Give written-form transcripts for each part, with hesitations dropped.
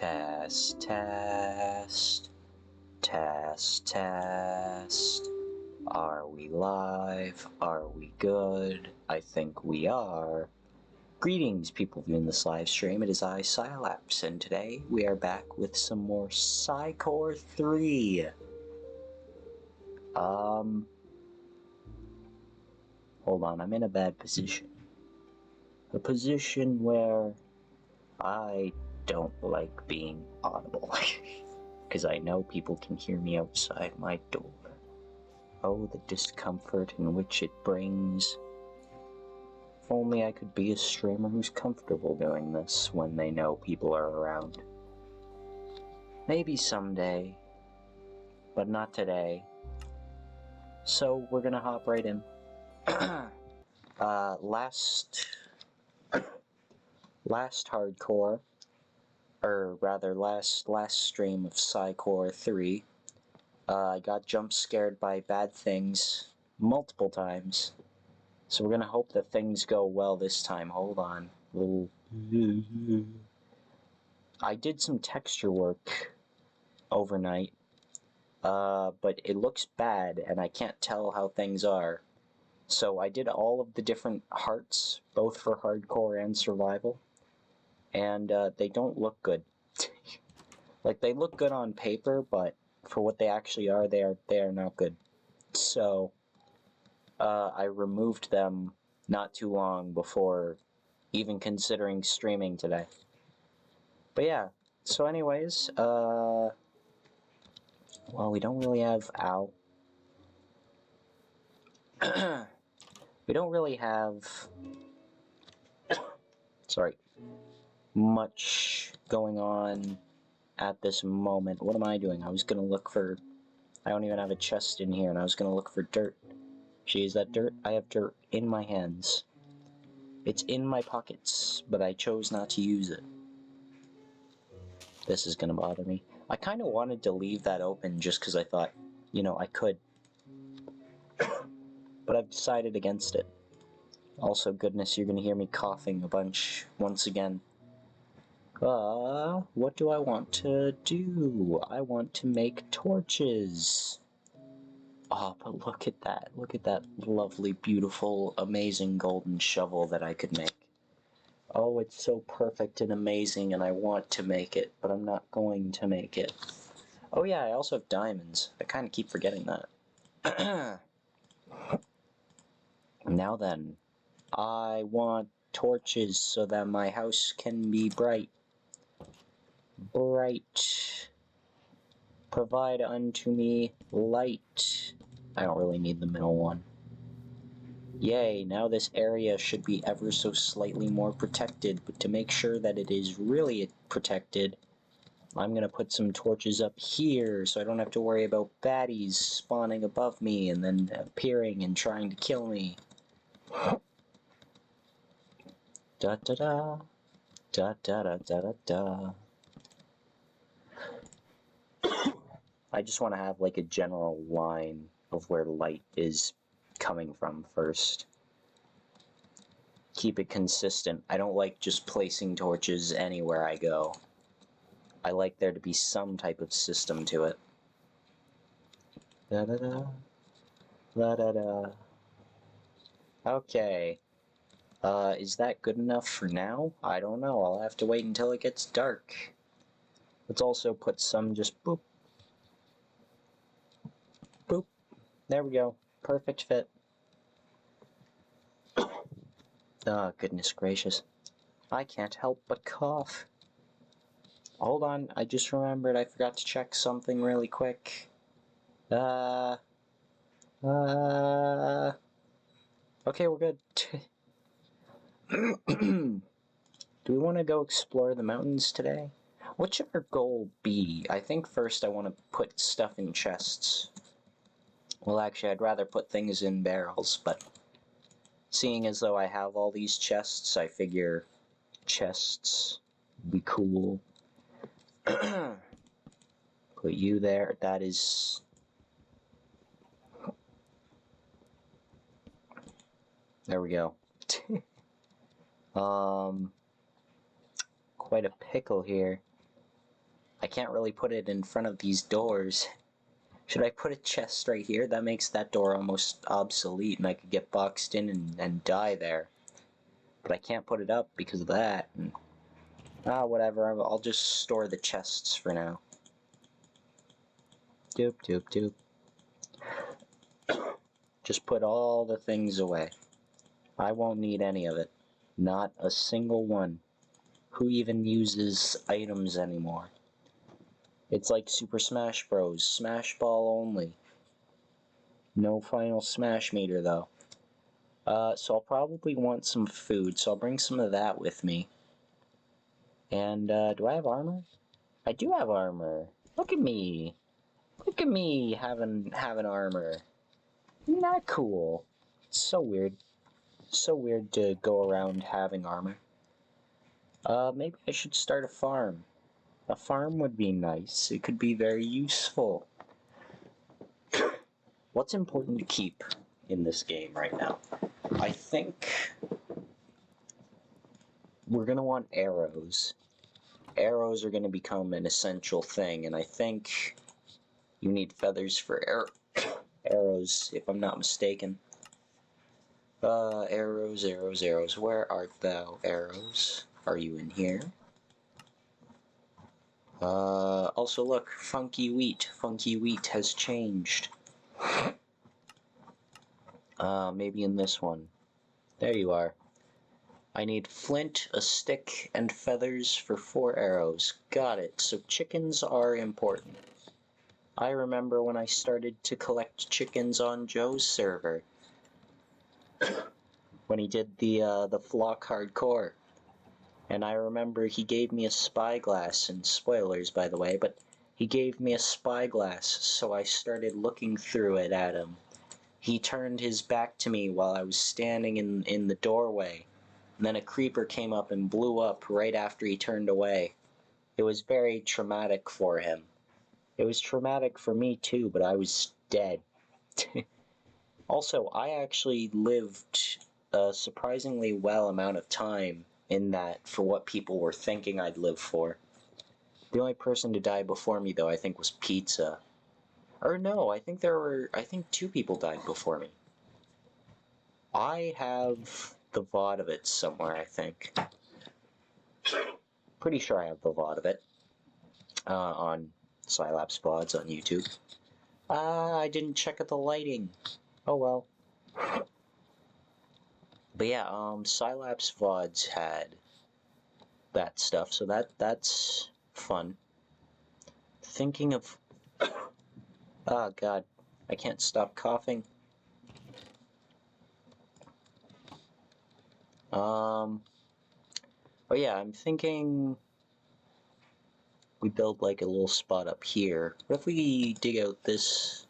Test, test, test, test. Are we live? Are we good? I think we are. Greetings, people viewing this live stream. It is I, Cylaps, and today we are back with some more Cycore 3. Hold on, I'm in a bad position. A position where I don't like being audible. Because I know people can hear me outside my door. Oh, the discomfort in which it brings. If only I could be a streamer who's comfortable doing this when they know people are around. Maybe someday, but not today. So we're gonna hop right in. Last hardcore, or rather last stream of Cycore 3, I got jump scared by bad things multiple times. So we're gonna hope that things go well this time. Hold on. I did some texture work overnight, but it looks bad and I can't tell how things are. So I did all of the different hearts, both for hardcore and survival, and they don't look good. Like, they look good on paper, but for what they actually are, they are not good. So I removed them not too long before even considering streaming today. But yeah, so anyways, well, we don't really have we don't really have much going on at this moment. What am I doing? I was gonna look for... I don't even have a chest in here, and I was gonna look for dirt. Gee, is that dirt? I have dirt in my hands. It's in my pockets, but I chose not to use it. This is gonna bother me. I kind of wanted to leave that open just because I thought, you know, I could. But I've decided against it. Also, goodness, you're gonna hear me coughing a bunch once again. What do I want to do? I want to make torches. Oh, but look at that. Look at that lovely, beautiful, amazing golden shovel that I could make. Oh, it's so perfect and amazing, and I want to make it, but I'm not going to make it. Oh yeah, I also have diamonds. I kind of keep forgetting that. Now then, I want torches so that my house can be bright. Bright. Provide unto me light. I don't really need the middle one. Yay, now this area should be ever so slightly more protected, but to make sure that it is really protected, I'm gonna put some torches up here so I don't have to worry about baddies spawning above me and then appearing and trying to kill me. Da da da. Da da da da da da. I just want to have like a general line of where light is coming from first. Keep it consistent. I don't like just placing torches anywhere I go. I like there to be some type of system to it. Da da da. Da da da. Okay. Is that good enough for now? I don't know. I'll have to wait until it gets dark. Let's also put some just boop. Boop. There we go. Perfect fit. Oh, goodness gracious. I can't help but cough. Hold on, I just remembered I forgot to check something really quick. Okay, we're good. Do we want to go explore the mountains today? What should our goal be? I think first I want to put stuff in chests. Well, actually, I'd rather put things in barrels, but seeing as though I have all these chests, I figure chests would be cool. Put you there. That is... There we go. Quite a pickle here. I can't really put it in front of these doors. Should I put a chest right here? That makes that door almost obsolete, and I could get boxed in and die there. But I can't put it up because of that. And, whatever. I'll just store the chests for now. Doop, doop, doop. Just put all the things away. I won't need any of it. Not a single one. Who even uses items anymore? It's like Super Smash Bros. Smash Ball only. No final Smash meter though. So I'll probably want some food, so I'll bring some of that with me. And, do I have armor? I do have armor. Look at me. Look at me having armor. Isn't that cool? It's so weird. So weird to go around having armor. Maybe I should start a farm. A farm would be nice. It could be very useful. What's important to keep in this game right now? I think we're going to want arrows. Arrows are going to become an essential thing, and I think you need feathers for arrows, if I'm not mistaken. Arrows, arrows, arrows. Where art thou, arrows? Are you in here? Also look, funky wheat. Funky wheat has changed. Maybe in this one. There you are. I need flint, a stick, and feathers for 4 arrows. Got it. So chickens are important. I remember when I started to collect chickens on Joe's server. When he did the flock hardcore. And I remember he gave me a spyglass, and spoilers by the way, but he gave me a spyglass, so I started looking through it at him. He turned his back to me while I was standing in the doorway. And then a creeper came up and blew up right after he turned away. It was very traumatic for him. It was traumatic for me too, but I was dead. Also, I actually lived a surprisingly well amount of time in that for what people were thinking I'd live for. The only person to die before me, though, I think was Pizza. Or no, I think 2 people died before me. I have the VOD of it somewhere, I think. Pretty sure I have the VOD of it. On Scilab's VODs on YouTube. I didn't check out the lighting. Oh well. But yeah, Scilab's VODs had that stuff, so that's fun. Thinking of... Oh god, I can't stop coughing. Oh yeah, I'm thinking we build like a little spot up here. What if we dig out this?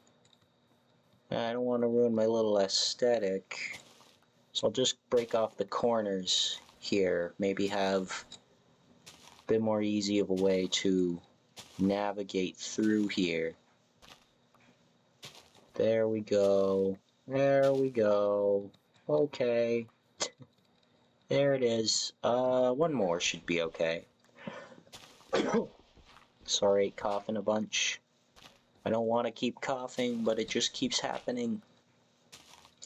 I don't want to ruin my little aesthetic. So I'll just break off the corners here. Maybe have a bit more easy of a way to navigate through here. There we go. There we go. Okay. There it is. One more should be okay. Sorry, coughing a bunch. I don't want to keep coughing, but it just keeps happening.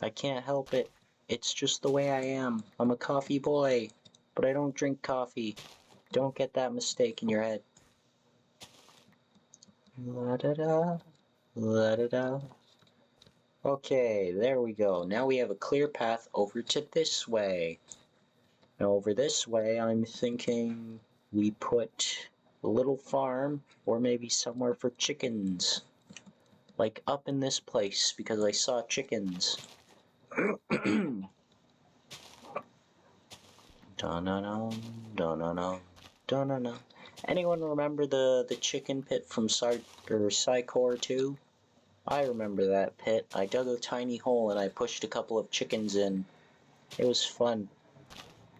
I can't help it. It's just the way I am. I'm a coffee boy, but I don't drink coffee. Don't get that mistake in your head. La-da-da, la-da-da. Okay, there we go. Now we have a clear path over to this way. Now over this way, I'm thinking we put a little farm, or maybe somewhere for chickens. Like up in this place, because I saw chickens. Da-na-na, da-na-na, da-na-na. Anyone remember the chicken pit from Cycore 2? I remember that pit. I dug a tiny hole and I pushed a couple of chickens in. It was fun.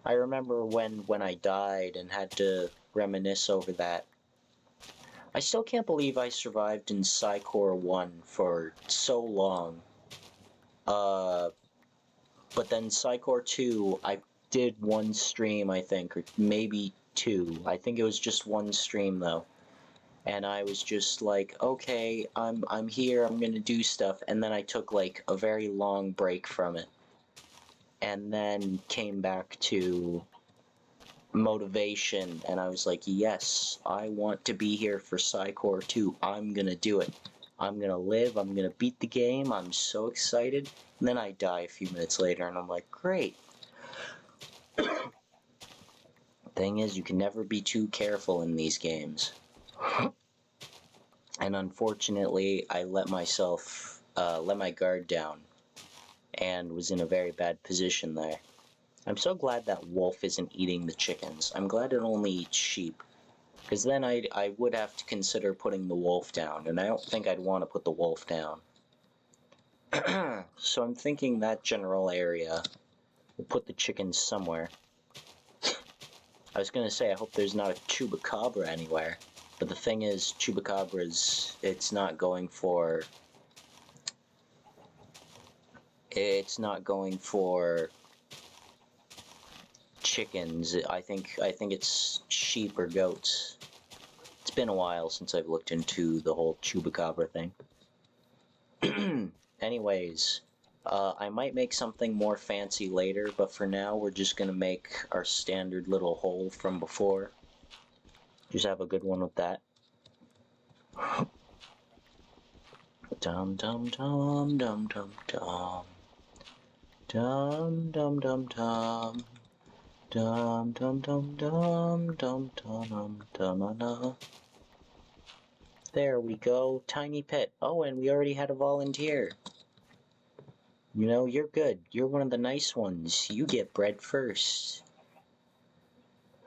I remember when I died and had to reminisce over that. I still can't believe I survived in Cycore 1 for so long. But then Cycore 2, I did one stream, I think, or maybe 2. I think it was just one stream, though. and I was just like, okay, I'm here, I'm gonna do stuff, and then I took like a very long break from it, and then came back to motivation, and I was like, yes, I want to be here for Cycore 2. I'm gonna do it. I'm gonna live, I'm gonna beat the game, I'm so excited. And then I die a few minutes later, and I'm like, great. Thing is, you can never be too careful in these games. And unfortunately, I let my guard down, and was in a very bad position there. I'm so glad that wolf isn't eating the chickens. I'm glad it only eats sheep. Because then I would have to consider putting the wolf down, and I don't think I'd want to put the wolf down. So I'm thinking that general area. We'll put the chickens somewhere. I was gonna say, I hope there's not a chupacabra anywhere. But the thing is, chupacabras, it's not going for chickens. I think it's sheep or goats. It's been a while since I've looked into the whole chupacabra thing. Anyways, I might make something more fancy later, but for now we're just gonna make our standard little hole from before. Just have a good one with that. Dum dum dum dum dum dum. Dum dum dum dum. Dum dum dum dum dum dum dum dum. There we go, tiny pit. Oh, and we already had a volunteer. You know, you're good. You're one of the nice ones. You get bread first.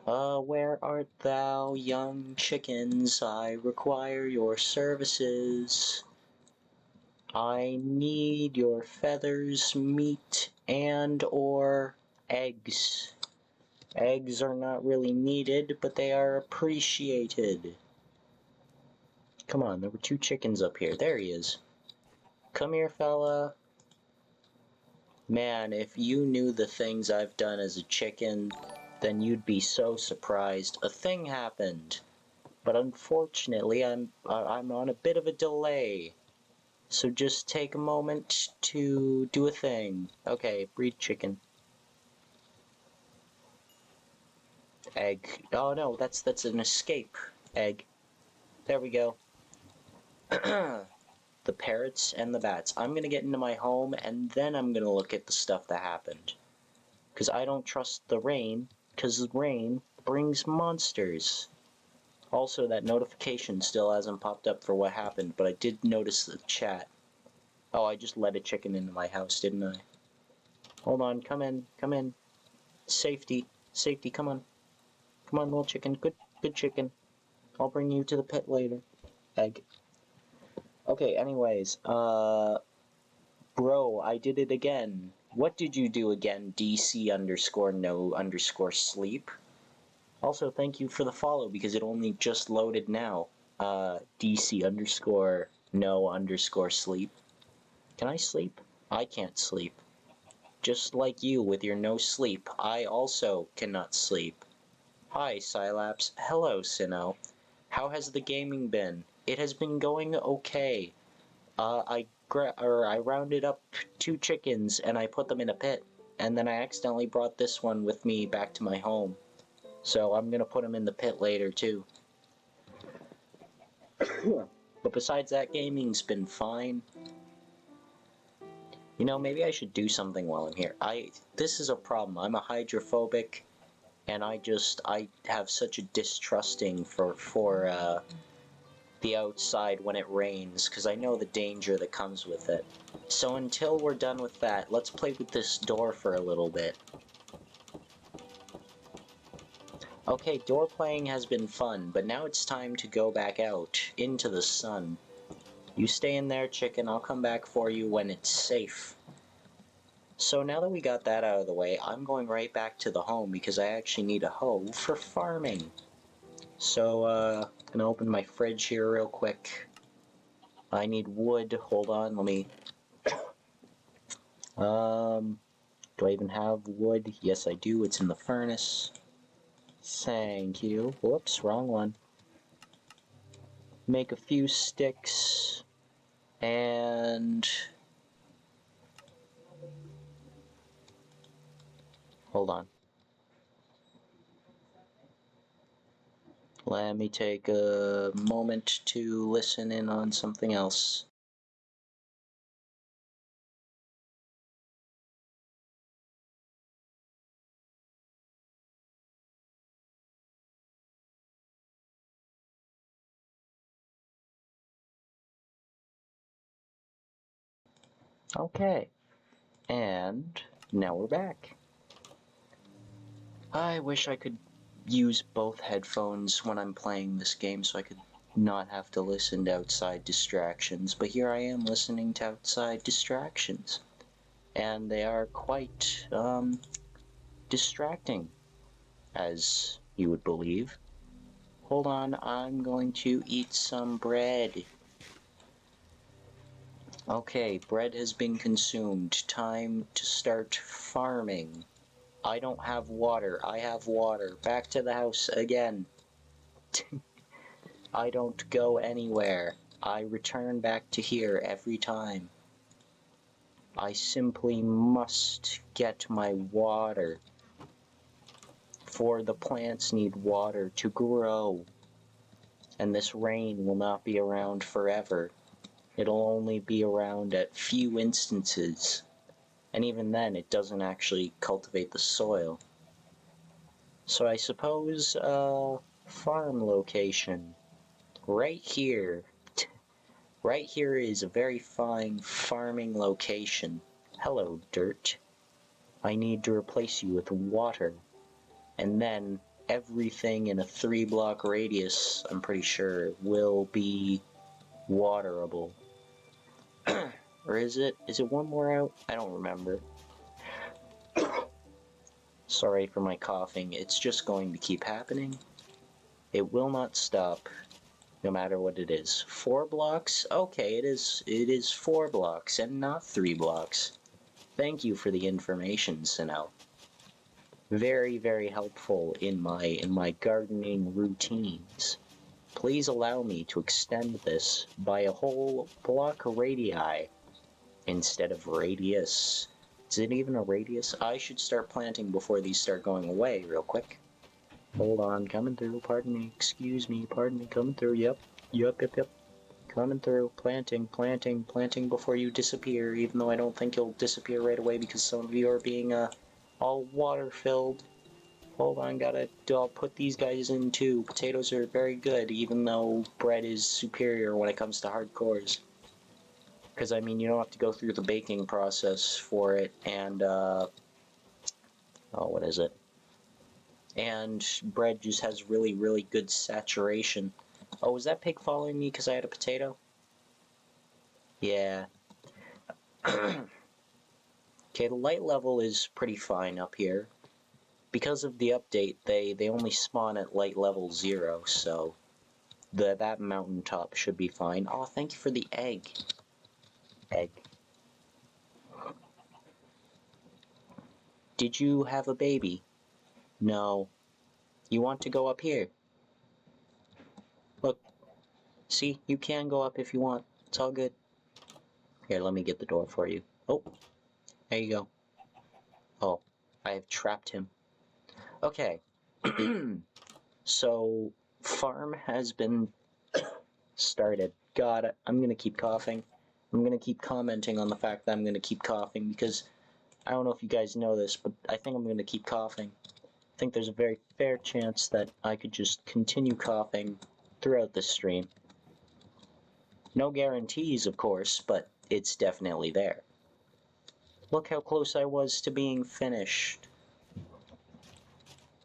Where art thou, young chickens? I require your services. I need your feathers, meat, and or eggs. Eggs are not really needed, but they are appreciated. Come on, there were 2 chickens up here. There he is. Come here, fella. Man, if you knew the things I've done as a chicken, then you'd be so surprised. A thing happened, but unfortunately I'm on a bit of a delay. So just take a moment to do a thing. Okay, breed chicken. Egg. Oh no, that's an escape egg. There we go. The parrots and the bats. I'm gonna get into my home, and then I'm gonna look at the stuff that happened. Because I don't trust the rain, because rain brings monsters. Also, that notification still hasn't popped up for what happened, but I did notice the chat. Oh, I just let a chicken into my house, didn't I? Hold on, come in, come in. Safety, safety, come on. Come on, little chicken, good chicken. I'll bring you to the pit later. Egg. Okay, anyways, bro, I did it again. What did you do again, DC underscore no underscore sleep? Also, thank you for the follow, because it only just loaded now. DC underscore no underscore sleep. Can I sleep? I can't sleep. Just like you with your no sleep, I also cannot sleep. Hi, Sylaps. Hello, Sinnoh. How has the gaming been? It has been going okay. I rounded up 2 chickens and I put them in a pit, and then I accidentally brought this one with me back to my home. So I'm gonna put him in the pit later too. But besides that, gaming's been fine. You know, maybe I should do something while I'm here. This is a problem. I'm a hydrophobic, and I have such a distrusting for the outside when it rains, because I know the danger that comes with it. So until we're done with that, let's play with this door for a little bit. Okay, door playing has been fun, but now it's time to go back out into the sun. You stay in there, chicken. I'll come back for you when it's safe. So now that we got that out of the way, I'm going right back to the home because I actually need a hoe for farming. So, I'm gonna open my fridge here real quick. I need wood. Hold on, let me... do I even have wood? Yes, I do. It's in the furnace. Thank you. Whoops, wrong one. make a few sticks, and hold on. Let me take a moment to listen in on something else. Okay, and now we're back. I wish I could use both headphones when I'm playing this game so I could not have to listen to outside distractions, but here I am listening to outside distractions, and they are quite, distracting, as you would believe. Hold on, I'm going to eat some bread. Okay, bread has been consumed. Time to start farming. I don't have water. I have water. Back to the house again. I don't go anywhere. I return back to here every time. I simply must get my water. For the plants need water to grow. And this rain will not be around forever. It'll only be around at few instances. And even then, it doesn't actually cultivate the soil. So I suppose, farm location. Right here. Right here is a very fine farming location. Hello, dirt. I need to replace you with water. And then everything in a 3-block radius, I'm pretty sure, will be waterable. Or is it? Is it one more out? I don't remember. Sorry for my coughing. It's just going to keep happening. It will not stop, no matter what it is. 4 blocks? Okay, it is 4 blocks and not 3 blocks. Thank you for the information, Sinel. Very, very helpful in my gardening routines. Please allow me to extend this by a whole block radii instead of radius. Is it even a radius? I should start planting before these start going away real quick. Hold on, coming through, pardon me, excuse me, pardon me, coming through, yep. Coming through, planting before you disappear, even though I don't think you'll disappear right away because some of you are being, all water-filled. Hold on, I'll put these guys in too. Potatoes are very good, even though bread is superior when it comes to hardcores. Because, I mean, you don't have to go through the baking process for it, and, oh, what is it? And bread just has really, really good saturation. Oh, was that pig following me because I had a potato? Yeah. Okay, the light level is pretty fine up here. Because of the update, they only spawn at light level 0, so that mountaintop should be fine. Oh, thank you for the egg. Egg. Did you have a baby? No. You want to go up here? Look. See, you can go up if you want. It's all good. Here, let me get the door for you. Oh, there you go. Oh, I have trapped him. Okay. So, farm has been started. God, I'm gonna keep coughing. I'm gonna keep commenting on the fact that I'm gonna keep coughing because I don't know if you guys know this, but I think I'm gonna keep coughing. I think there's a very fair chance that I could just continue coughing throughout the stream. No guarantees, of course, but it's definitely there. Look how close I was to being finished.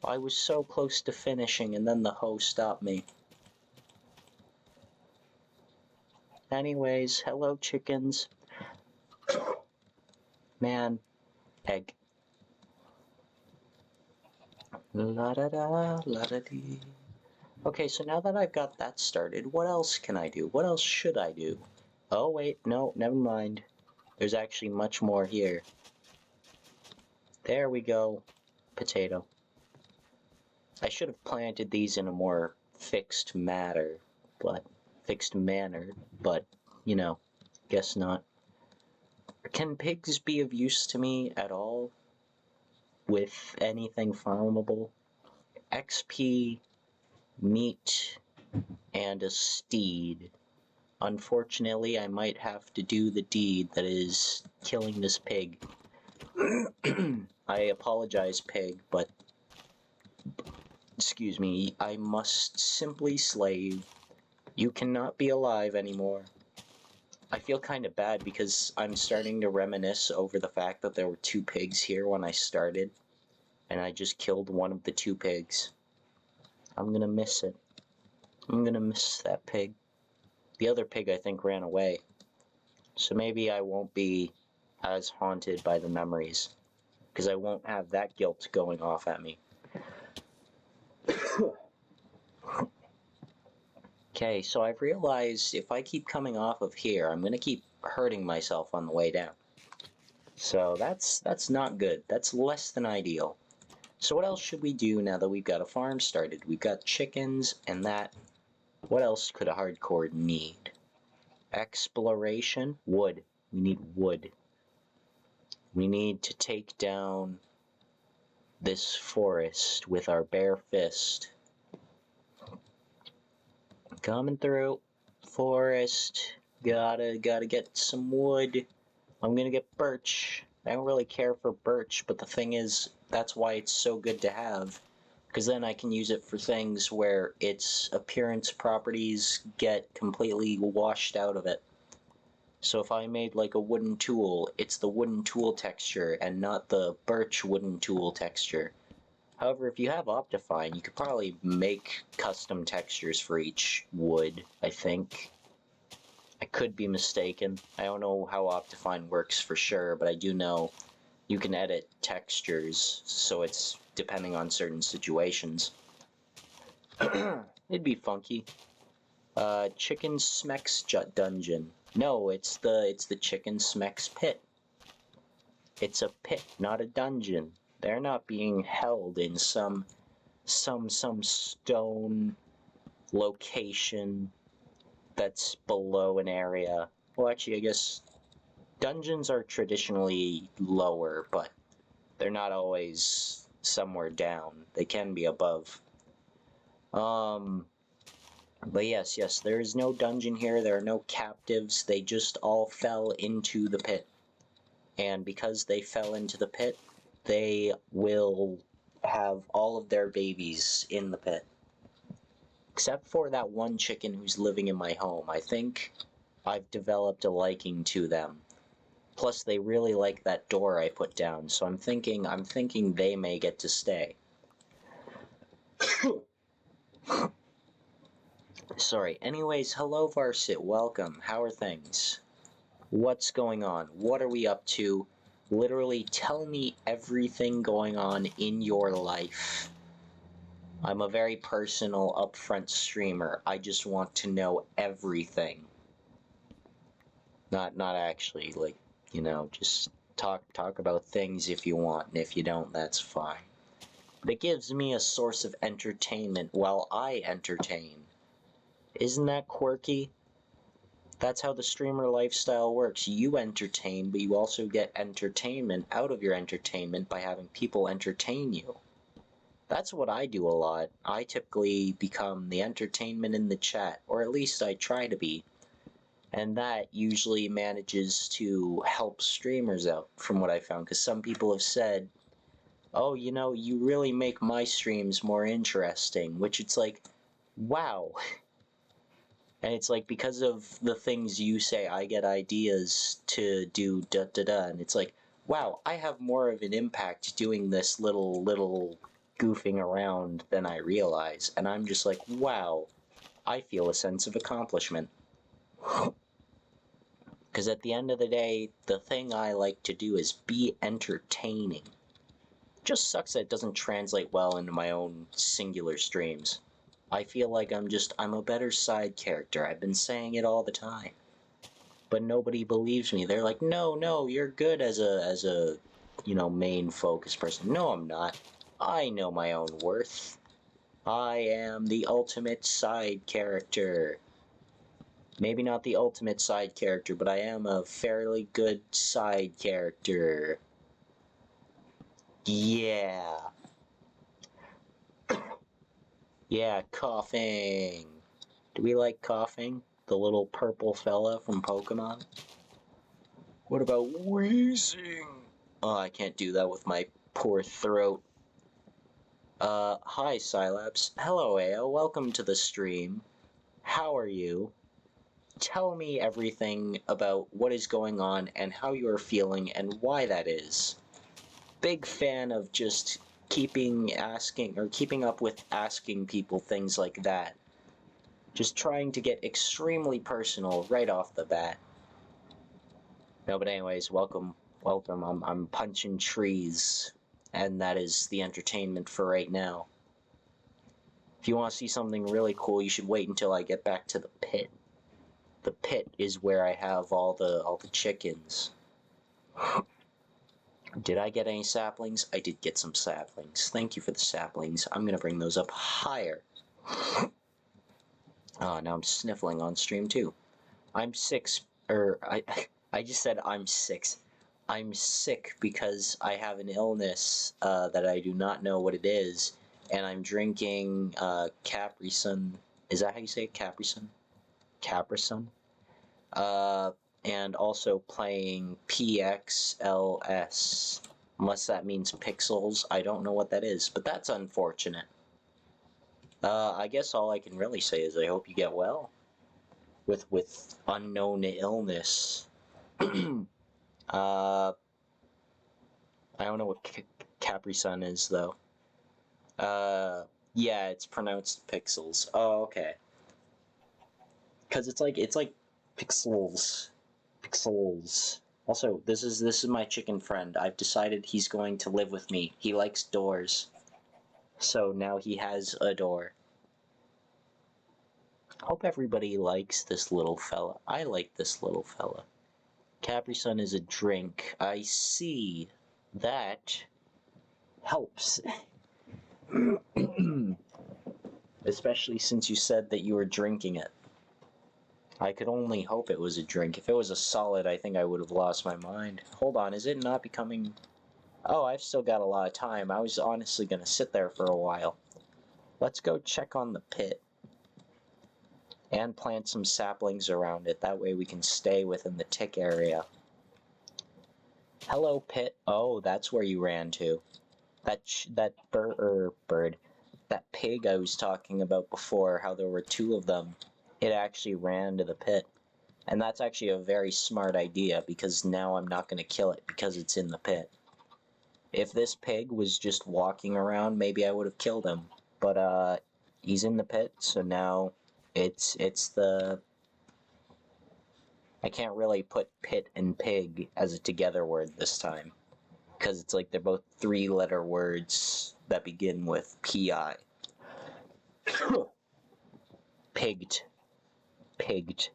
I was so close to finishing, and then the hoe stopped me. Anyways, hello chickens. Man, egg. La da da, la da dee. Okay, so now that I've got that started, what else can I do? What else should I do? Oh wait, no, never mind. There's actually much more here. There we go. Potato. I should have planted these in a more fixed matter, but fixed manner, but, you know, guess not. Can pigs be of use to me at all with anything farmable? XP, meat, and a steed. Unfortunately, I might have to do the deed that is killing this pig. I apologize, pig, but excuse me, I must simply slave. You cannot be alive anymore. I feel kind of bad because I'm starting to reminisce over the fact that there were 2 pigs here when I started, and I just killed one of the 2 pigs. I'm gonna miss it. I'm gonna miss that pig. The other pig, I think, ran away. So maybe I won't be as haunted by the memories, because I won't have that guilt going off at me. Okay, so I've realized if I keep coming off of here, I'm gonna keep hurting myself on the way down. So that's not good. That's less than ideal. So what else should we do now that we've got a farm started? We've got chickens and that. What else could a hardcore need? Exploration? Wood. We need wood. We need to take down this forest with our bare fist. Coming through. Forest. Gotta get some wood. I'm gonna get birch. I don't really care for birch, but the thing is, that's why it's so good to have. Because then I can use it for things where its appearance properties get completely washed out of it. So if I made like a wooden tool, it's the wooden tool texture and not the birch wooden tool texture. However, if you have Optifine, you could probably make custom textures for each wood, I think. I could be mistaken. I don't know how Optifine works for sure, but I do know you can edit textures, so it's depending on certain situations. It'd be funky. Chicken Smecks dungeon. No, it's the Chicken Smecks pit. It's a pit, not a dungeon. They're not being held in some stone location that's below an area. Well, actually, I guess dungeons are traditionally lower, but they're not always somewhere down. They can be above. But yes, there is no dungeon here. There are no captives. They just all fell into the pit. And because they fell into the pit, they will have all of their babies in the pit. Except for that one chicken who's living in my home. I think I've developed a liking to them. Plus, they really like that door I put down, so I'm thinking they may get to stay. Sorry. Anyways, hello Varsit, welcome. How are things? What's going on? What are we up to? Literally, tell me everything going on in your life. I'm a very personal, upfront streamer. I just want to know everything. Not actually, like, you know, just talk about things if you want, and if you don't, that's fine. But it gives me a source of entertainment while I entertain. Isn't that quirky? That's how the streamer lifestyle works. You entertain, but you also get entertainment out of your entertainment by having people entertain you. That's what I do a lot. I typically become the entertainment in the chat, or at least I try to be. And that usually manages to help streamers out, from what I found, because some people have said, oh, you know, you really make my streams more interesting, which it's like, wow. And it's like, because of the things you say, I get ideas to do da-da-da, and it's like, wow, I have more of an impact doing this little goofing around than I realize, and I'm just like, wow, I feel a sense of accomplishment. Because at the end of the day, the thing I like to do is be entertaining. Just sucks that it doesn't translate well into my own singular streams. I feel like I'm a better side character. I've been saying it all the time. But nobody believes me. They're like, no, you're good as a, you know, main focus person. No, I'm not. I know my own worth. I am the ultimate side character. Maybe not the ultimate side character, but I am a fairly good side character. Yeah. Yeah, coughing. Do we like coughing? The little purple fella from Pokemon? What about wheezing? Oh, I can't do that with my poor throat. Hi, Scilabs. Hello, AO. Welcome to the stream. How are you? Tell me everything about what is going on and how you are feeling and why that is. Big fan of just keeping up with asking people things like that. Just trying to get extremely personal right off the bat. No, but anyways, welcome. I'm punching trees, and that is the entertainment for right now. If you want to see something really cool, you should wait until I get back to the pit. The pit is where I have all the chickens. Did I get any saplings? I did get some saplings. Thank you for the saplings. I'm gonna bring those up higher. Oh, now I'm sniffling on stream too. I'm six, I just said I'm six. I'm sick because I have an illness that I do not know what it is, and I'm drinking Capri Sun. Is that how you say it? Capri Sun? Capri Sun? And also playing PXLS. Unless that means pixels, I don't know what that is, but that's unfortunate. I guess all I can really say is I hope you get well with unknown illness. I don't know what Capri Sun is though. Yeah, it's pronounced pixels. Oh, okay. Cause it's like pixels. Also, this is my chicken friend. I've decided he's going to live with me. He likes doors. So now he has a door. Hope everybody likes this little fella. I like this little fella. Capri Sun is a drink. I see. That helps. Especially since you said that you were drinking it. I could only hope it was a drink. If it was a solid, I think I would have lost my mind. Hold on, is it not becoming... Oh, I've still got a lot of time. I was honestly going to sit there for a while. Let's go check on the pit. And plant some saplings around it. That way we can stay within the tick area. Hello, pit. Oh, that's where you ran to. That bird. That pig I was talking about before, how there were two of them. It actually ran to the pit. And that's actually a very smart idea, because now I'm not going to kill it because it's in the pit. If this pig was just walking around, maybe I would have killed him. But, he's in the pit, so now it's the... I can't really put pit and pig as a together word this time, because it's like they're both three-letter words that begin with P-I. Pigged. Pigged.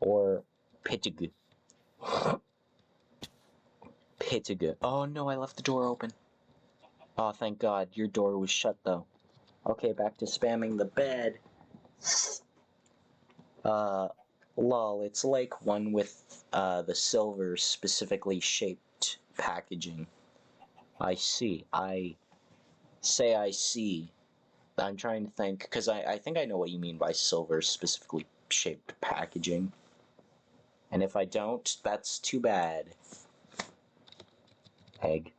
Or pittig. Pittig. Oh no, I left the door open. Oh, thank God. Your door was shut, though. Okay, back to spamming the bed. Lol, it's like one with, the silver specifically shaped packaging. I see. I see. I'm trying to think, because I think I know what you mean by silver specifically shaped packaging. And if I don't, that's too bad. Egg.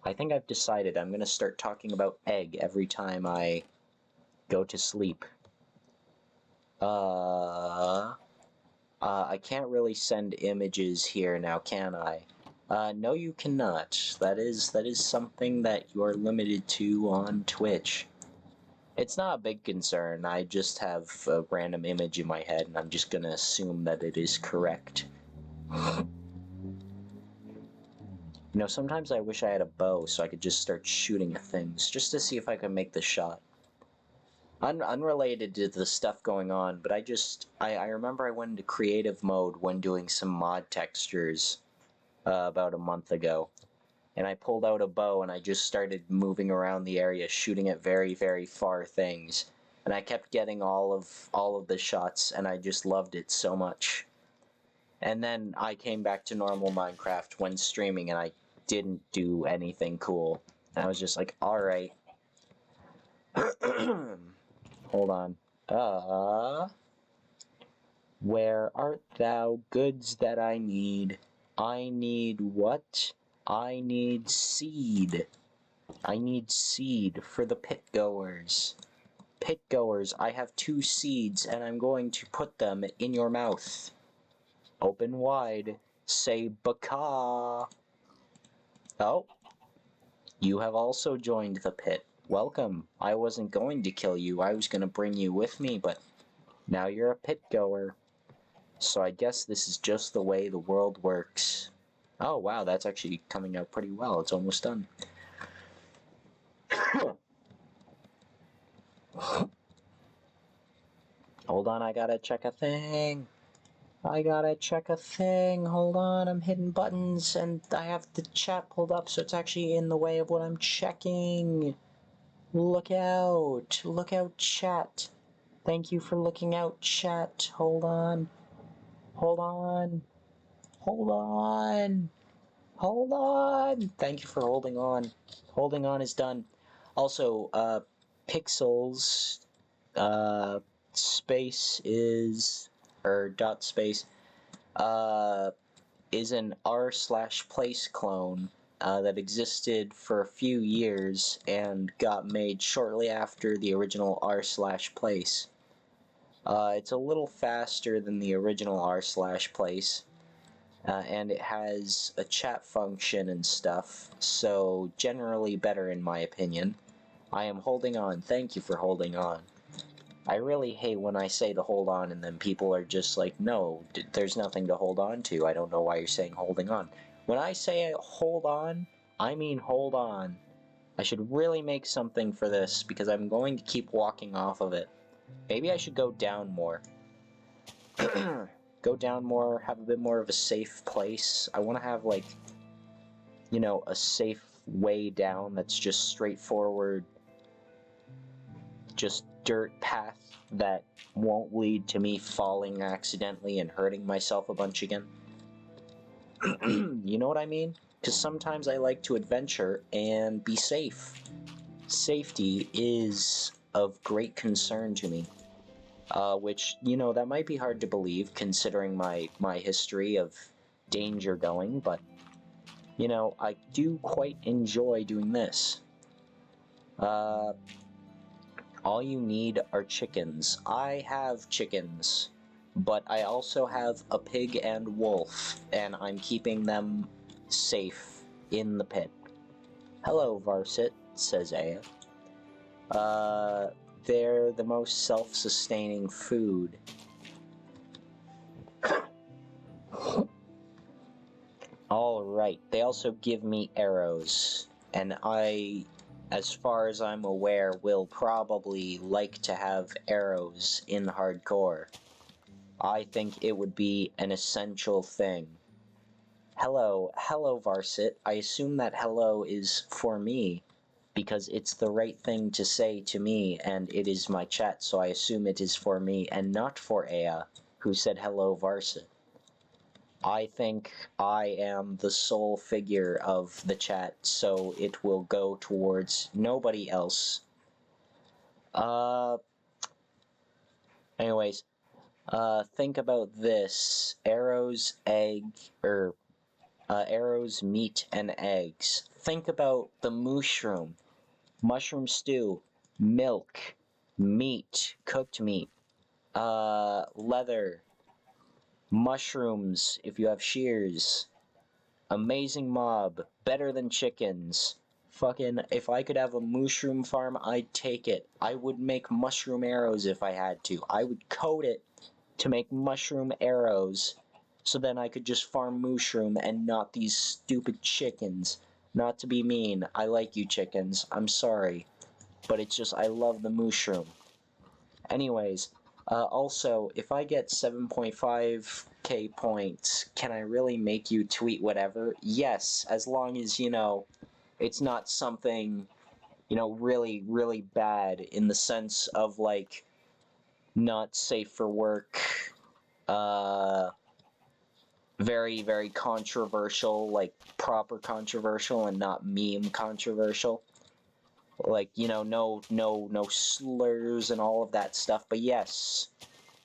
I think I've decided I'm going to start talking about egg every time I go to sleep. I can't really send images here now, can I? No, you cannot. That is something that you're limited to on Twitch. It's not a big concern. I just have a random image in my head, and I'm just gonna assume that it is correct. You know, sometimes I wish I had a bow so I could just start shooting at things, just to see if I can make the shot. Unrelated to the stuff going on, but I remember I went into creative mode when doing some mod textures about a month ago. And I pulled out a bow and I just started moving around the area, shooting at very, very far things. and I kept getting all of the shots, and I just loved it so much. And then I came back to normal Minecraft when streaming, and I didn't do anything cool. And I was just like, all right. Hold on. Where art thou, goods that I need? I need what? I need seed. I need seed for the pit goers. Pit goers, I have 2 seeds, and I'm going to put them in your mouth. Open wide. Say baka. Oh, you have also joined the pit. Welcome. I wasn't going to kill you. I was going to bring you with me, but now you're a pit goer. So I guess this is just the way the world works. Oh, wow, that's actually coming out pretty well. It's almost done. Hold on, I gotta check a thing. Hold on, I'm hitting buttons, and I have the chat pulled up, so it's actually in the way of what I'm checking. Look out, chat. Thank you for looking out, chat. Hold on. Thank you for holding on. Holding on is done. Also, pixels, space is, or dot space, is an r/place clone that existed for a few years and got made shortly after the original r/place. It's a little faster than the original r/place, and it has a chat function and stuff, so generally better in my opinion. I am holding on. Thank you for holding on. I really hate when I say to hold on and then people are just like, no, there's nothing to hold on to. I don't know why you're saying holding on. When I say hold on, I mean hold on. I should really make something for this because I'm going to keep walking off of it. Maybe I should go down more. Go down more, have a bit more of a safe place. I want to have, like, you know, a safe way down that's just straightforward, just dirt path that won't lead to me falling accidentally and hurting myself a bunch again. You know what I mean? Because sometimes I like to adventure and be safe. Safety is of great concern to me. Which, you know, that might be hard to believe considering my history of danger going, but, you know, I do quite enjoy doing this. All you need are chickens. I have chickens, but I also have a pig and wolf, and I'm keeping them safe in the pit. Hello, Varsit, says Aya. They're the most self-sustaining food. Alright, they also give me arrows, and I, as far as I'm aware, will probably like to have arrows in hardcore. I think it would be an essential thing. Hello Varsit. I assume that hello is for me, because it's the right thing to say to me, and it is my chat, so I assume it is for me, and not for Aya, who said hello Varsit. I think I am the sole figure of the chat, so it will go towards nobody else. Anyways, think about this. Arrows, arrows, meat, and eggs. Think about the mushroom. Mushroom stew, milk, meat, cooked meat, leather, mushrooms if you have shears, amazing mob, better than chickens. Fucking, if I could have a mushroom farm, I'd take it. I would make mushroom arrows if I had to. I would code it to make mushroom arrows, so then I could just farm mushroom and not these stupid chickens. Not to be mean, I like you chickens, I'm sorry. But it's just, I love the mushroom. Anyways, also, if I get 7.5k points, can I really make you tweet whatever? Yes, as long as, you know, it's not something you know, really, really bad in the sense of, like, not safe for work, uh, very, very controversial, like, proper controversial and not meme controversial. Like, you know, no slurs and all of that stuff, but yes,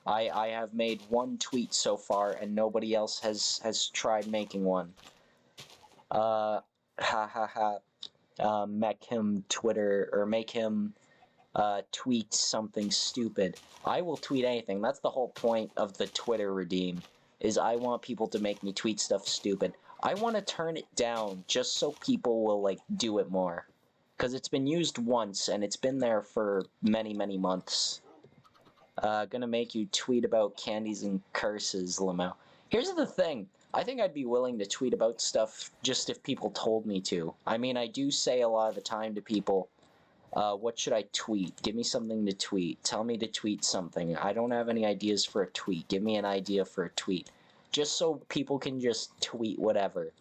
I have made one tweet so far, and nobody else has tried making one. Ha ha ha. Make him Twitter, or make him tweet something stupid. I will tweet anything. That's the whole point of the Twitter redeem, is I want people to make me tweet stuff stupid. I want to turn it down just so people will, like, do it more. Because it's been used once, and it's been there for many, many months. Gonna make you tweet about candies and curses, Limo. Here's the thing. I think I'd be willing to tweet about stuff just if people told me to. I mean, I do say a lot of the time to people, what should I tweet? Give me something to tweet. Tell me to tweet something. I don't have any ideas for a tweet. Give me an idea for a tweet. Just so people can just tweet whatever.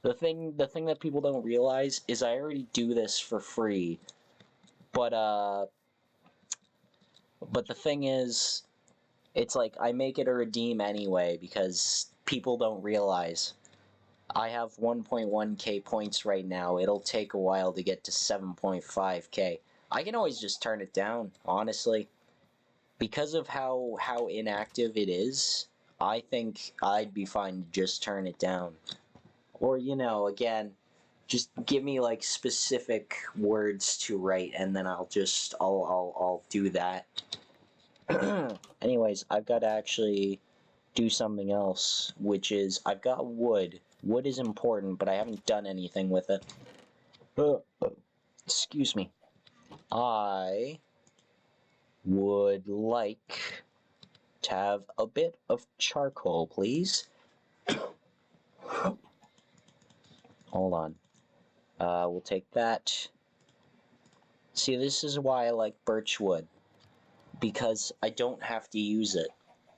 The thing that people don't realize is I already do this for free. But the thing is, it's like I make it a redeem anyway because people don't realize. I have 1.1k points right now. It'll take a while to get to 7.5k. I can always just turn it down, honestly. Because of how inactive it is, I think I'd be fine to just turn it down. Or, you know, again, just give me like specific words to write and then I'll do that. Anyways, I've got to actually do something else, which is I've got wood. Wood is important, but I haven't done anything with it. Excuse me. I would like to have a bit of charcoal, please. Hold on. We'll take that. See, this is why I like birch wood. Because I don't have to use it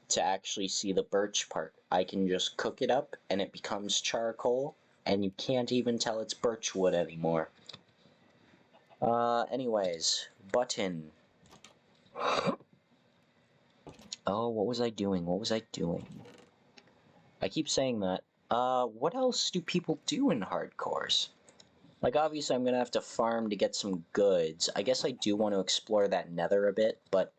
to actually see the birch part. I can just cook it up and it becomes charcoal, and you can't even tell it's birch wood anymore. Anyways, button. Oh, what was I doing? What was I doing? I keep saying that. What else do people do in hardcores? Like, obviously I'm gonna have to farm to get some goods. I guess I do want to explore that nether a bit, but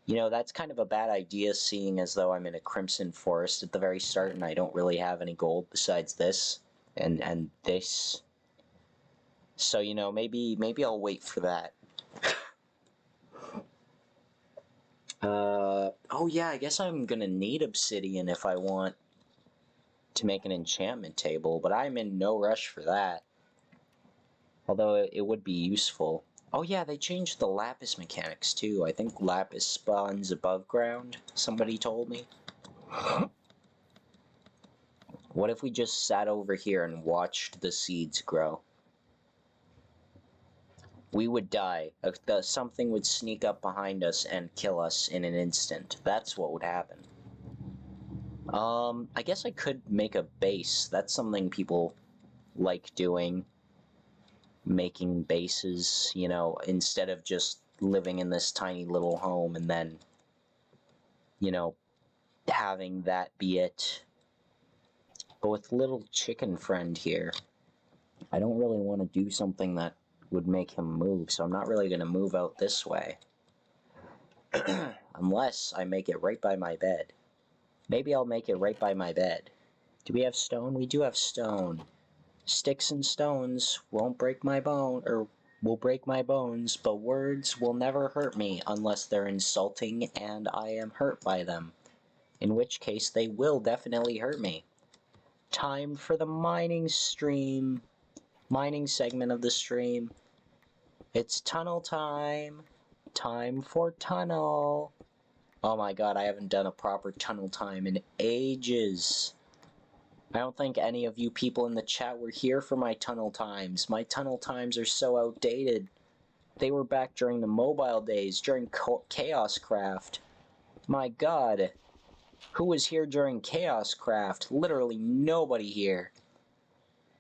you know, that's kind of a bad idea, seeing as though I'm in a crimson forest at the very start and I don't really have any gold besides this and this. So, you know, maybe I'll wait for that. Oh yeah, I guess I'm gonna need obsidian if I want to make an enchantment table, but I'm in no rush for that. Although it would be useful. Oh yeah, they changed the lapis mechanics too. I think lapis spawns above ground, somebody told me. What if we just sat over here and watched the seeds grow? We would die. Something would sneak up behind us and kill us in an instant. That's what would happen. I guess I could make a base. That's something people like doing. Making bases, you know, instead of just living in this tiny little home and then, you know, having that be it. But with little chicken friend here, I don't really want to do something that would make him move, so I'm not really going to move out this way. Unless I make it right by my bed. Maybe I'll make it right by my bed. Do we have stone? We do have stone. Sticks and stones won't break my bone, or will break my bones, but words will never hurt me unless they're insulting and I am hurt by them. In which case they will definitely hurt me. Time for the mining stream. Mining segment of the stream. It's tunnel time. Time for tunnel. Oh my god, I haven't done a proper tunnel time in ages. I don't think any of you people in the chat were here for my tunnel times. My tunnel times are so outdated. They were back during the mobile days, during Chaos Craft. My god. Who was here during Chaos Craft? Literally nobody here.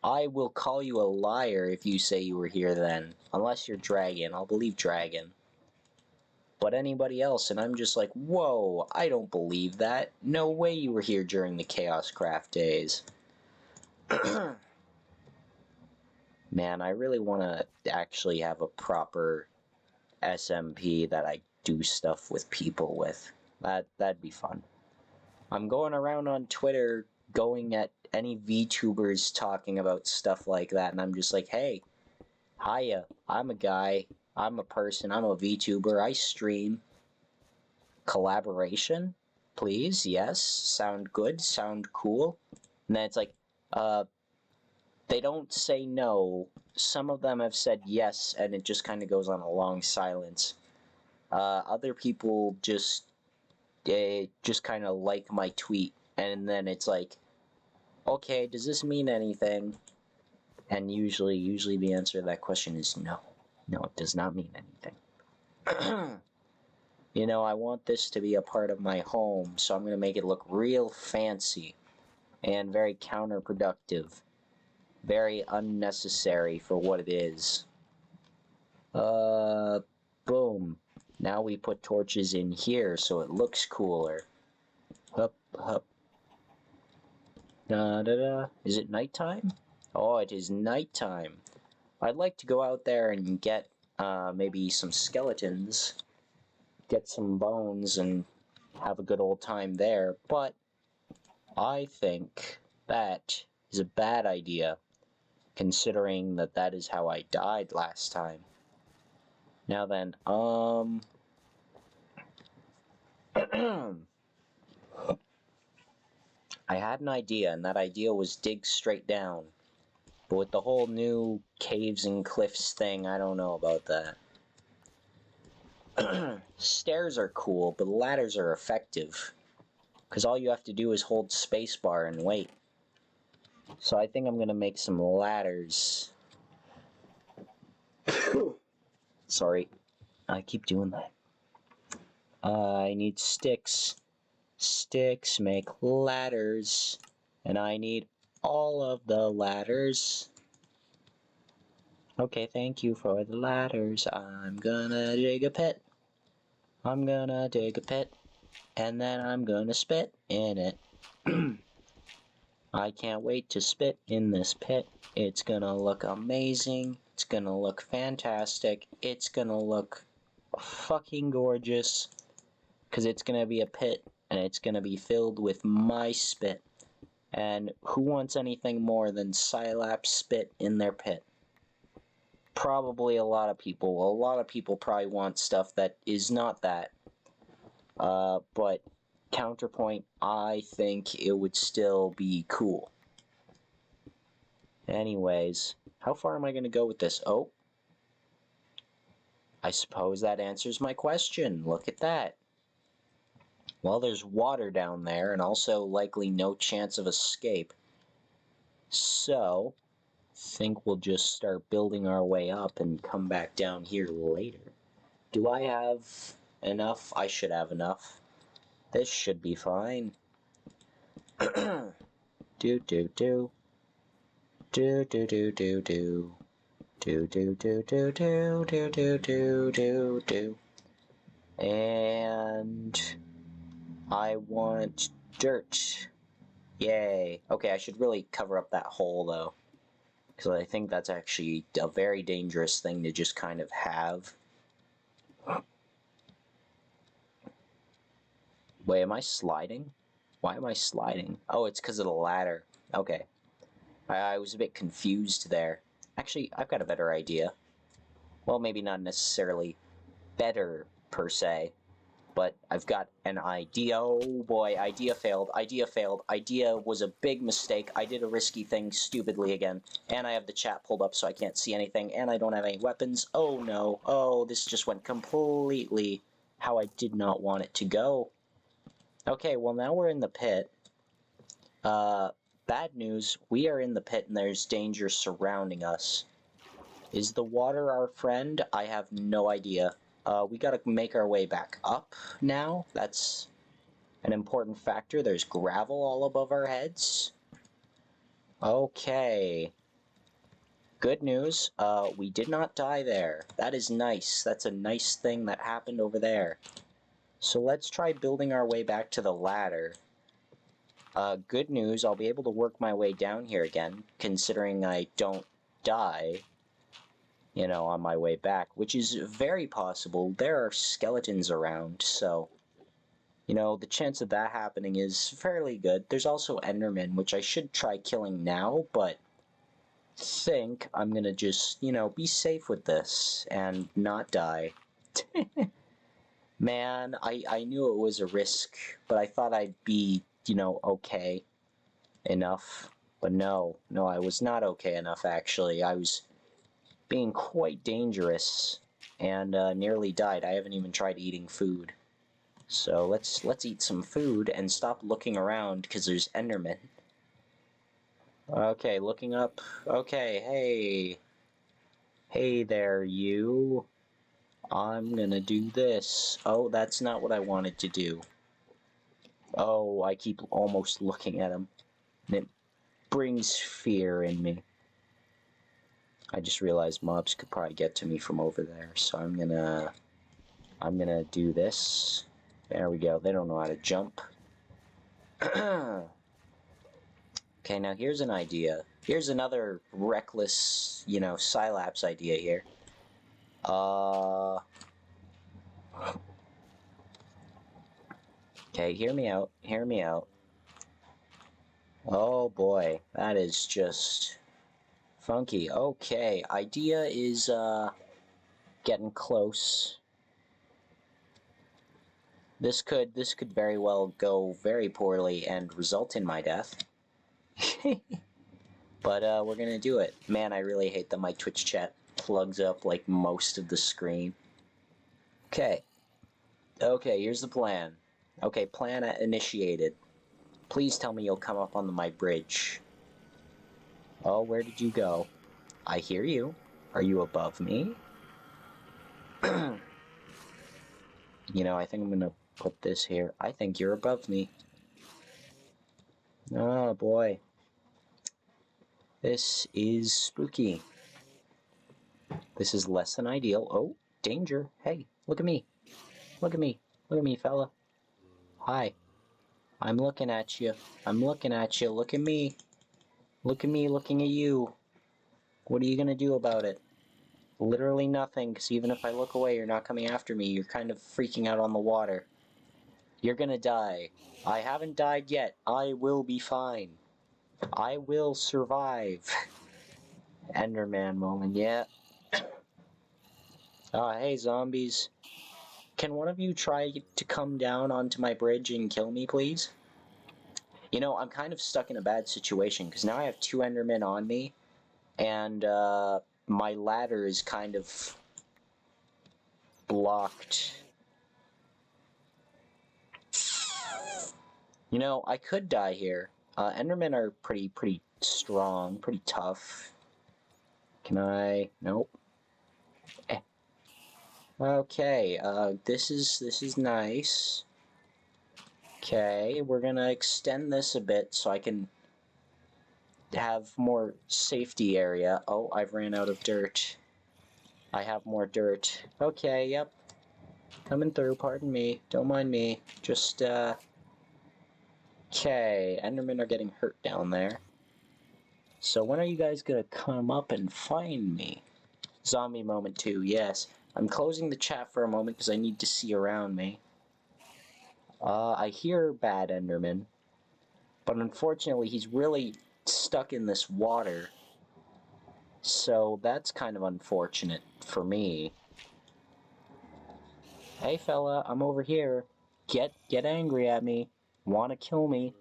I will call you a liar if you say you were here then. Unless you're Dragon, I'll believe Dragon. But anybody else, and I'm just like, whoa, I don't believe that. No way you were here during the Chaos Craft days. Man, I really want to actually have a proper SMP that I do stuff with people with. That'd be fun. I'm going around on Twitter going at any VTubers talking about stuff like that, and I'm just like, hey, hiya, I'm a guy, I'm a person, I'm a VTuber, I stream. Collaboration? Please, yes, sound good, sound cool. And then it's like, they don't say no. Some of them have said yes, and it just kind of goes on a long silence. Other people just kind of like my tweet, and then it's like, okay, does this mean anything? And usually the answer to that question is no. No, it does not mean anything. You know, I want this to be a part of my home, so I'm going to make it look real fancy and very counterproductive. Very unnecessary for what it is. Boom. Now we put torches in here so it looks cooler. Hup, hup. Da-da-da. Is it nighttime? Oh, it is nighttime. I'd like to go out there and get maybe some skeletons, get some bones, and have a good old time there, but I think that is a bad idea, considering that that is how I died last time. Now then, I had an idea, and that idea was dig straight down. But with the whole new caves and cliffs thing, I don't know about that. Stairs are cool, but ladders are effective. Because all you have to do is hold spacebar and wait. So I think I'm going to make some ladders. Sorry, I keep doing that. I need sticks. Sticks make ladders. And I need all of the ladders. Okay, thank you for the ladders. I'm gonna dig a pit. I'm gonna dig a pit. And then I'm gonna spit in it. I can't wait to spit in this pit. It's gonna look amazing. It's gonna look fantastic. It's gonna look fucking gorgeous. Because it's gonna be a pit, and it's gonna be filled with my spit. And who wants anything more than Scilap spit in their pit? Probably a lot of people. A lot of people probably want stuff that is not that. But counterpoint, I think it would still be cool. Anyways, how far am I going to go with this? Oh, I suppose that answers my question. Look at that. Well, there's water down there, and also likely no chance of escape. So, I think we'll just start building our way up and come back down here later. Do I have enough? I should have enough. This should be fine. Do do do. Do do do do do. Do do do do do do do do do do. And I want dirt. Yay. Okay, I should really cover up that hole though, because I think that's actually a very dangerous thing to just kind of have. Wait, am I sliding? Why am I sliding? Oh, it's because of the ladder. Okay. I was a bit confused there. Actually, I've got a better idea. Well, maybe not necessarily better, per se, but I've got an idea. Oh boy, idea failed, idea failed, idea was a big mistake. I did a risky thing stupidly again, and I have the chat pulled up so I can't see anything, and I don't have any weapons. Oh no, oh, this just went completely how I did not want it to go. Okay, well now we're in the pit. Bad news, we are in the pit and there's danger surrounding us. Is the water our friend? I have no idea. We gotta make our way back up now. That's an important factor. There's gravel all above our heads. Okay. Good news, we did not die there. That is nice. That's a nice thing that happened over there. So let's try building our way back to the ladder. Good news, I'll be able to work my way down here again, considering I don't die, you know, on my way back, which is very possible. There are skeletons around, so, you know, the chance of that happening is fairly good. There's also Endermen, which I should try killing now, but think I'm gonna just, you know, be safe with this and not die. Man, I knew it was a risk, but I thought I'd be, you know, okay enough. But no, I was not okay enough, actually. I was being quite dangerous and nearly died. I haven't even tried eating food. So let's eat some food and stop looking around because there's Endermen. Okay, looking up. Okay, hey. Hey there, you. I'm gonna do this. Oh, that's not what I wanted to do. Oh, I keep almost looking at him. And it brings fear in me. I just realized mobs could probably get to me from over there, so I'm gonna do this. There we go. They don't know how to jump. Okay, now here's an idea. Here's another reckless, you know, Scilap's idea here. Okay, hear me out. Hear me out. Oh boy, that is just funky. Okay, idea is getting close. This could very well go very poorly and result in my death. But we're gonna do it. Man, I really hate that my Twitch chat plugs up like most of the screen. Okay. Okay, here's the plan. Okay, plan initiated. Please tell me you'll come up on my bridge. Oh, where did you go? I hear you. Are you above me? You know, I think I'm gonna put this here. I think you're above me. Oh boy. This is spooky. This is less than ideal. Oh, danger. Hey, look at me. Look at me. Look at me, fella. Hi. I'm looking at you. I'm looking at you. Look at me. Look at me looking at you. What are you gonna do about it? Literally nothing, because even if I look away, you're not coming after me. You're kind of freaking out on the water. You're gonna die. I haven't died yet. I will be fine. I will survive. Enderman moment, yeah. Hey zombies. Can one of you try to come down onto my bridge and kill me, please? You know, I'm kind of stuck in a bad situation, because now I have two Endermen on me, and my ladder is kind of blocked. You know, I could die here. Endermen are pretty strong, pretty tough. Can I? Nope. Eh. Okay, this is nice. Okay, we're gonna extend this a bit so I can have more safety area. Oh, I've ran out of dirt. I have more dirt. Okay, yep. Coming through, pardon me. Don't mind me. Just, Okay, Endermen are getting hurt down there. So when are you guys gonna come up and find me? Zombie moment 2, yes. I'm closing the chat for a moment because I need to see around me. I hear bad Enderman, but unfortunately he's really stuck in this water. So that's kind of unfortunate for me. Hey fella, I'm over here. Get angry at me. Wanna kill me.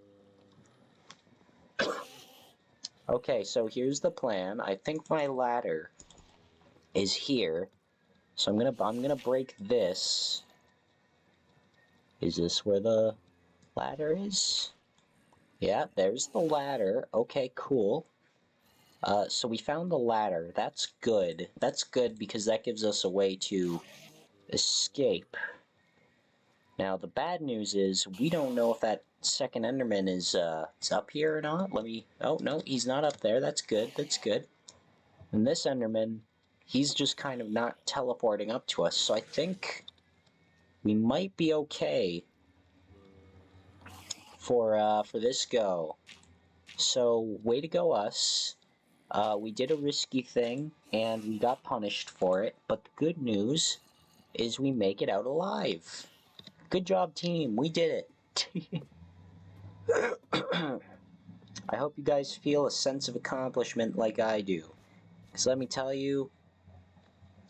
Okay, so here's the plan. I think my ladder is here. So I'm gonna break this. Is this where the ladder is? Yeah, there's the ladder. Okay, cool. So we found the ladder. That's good. That's good because that gives us a way to escape. Now, the bad news is we don't know if that second Enderman is up here or not. Let me... Oh, no, he's not up there. That's good. That's good. And this Enderman, he's just kind of not teleporting up to us, so I think we might be okay for this go. So, way to go us. We did a risky thing, and we got punished for it, but the good news is we make it out alive. Good job, team. We did it. I hope you guys feel a sense of accomplishment like I do. Because let me tell you,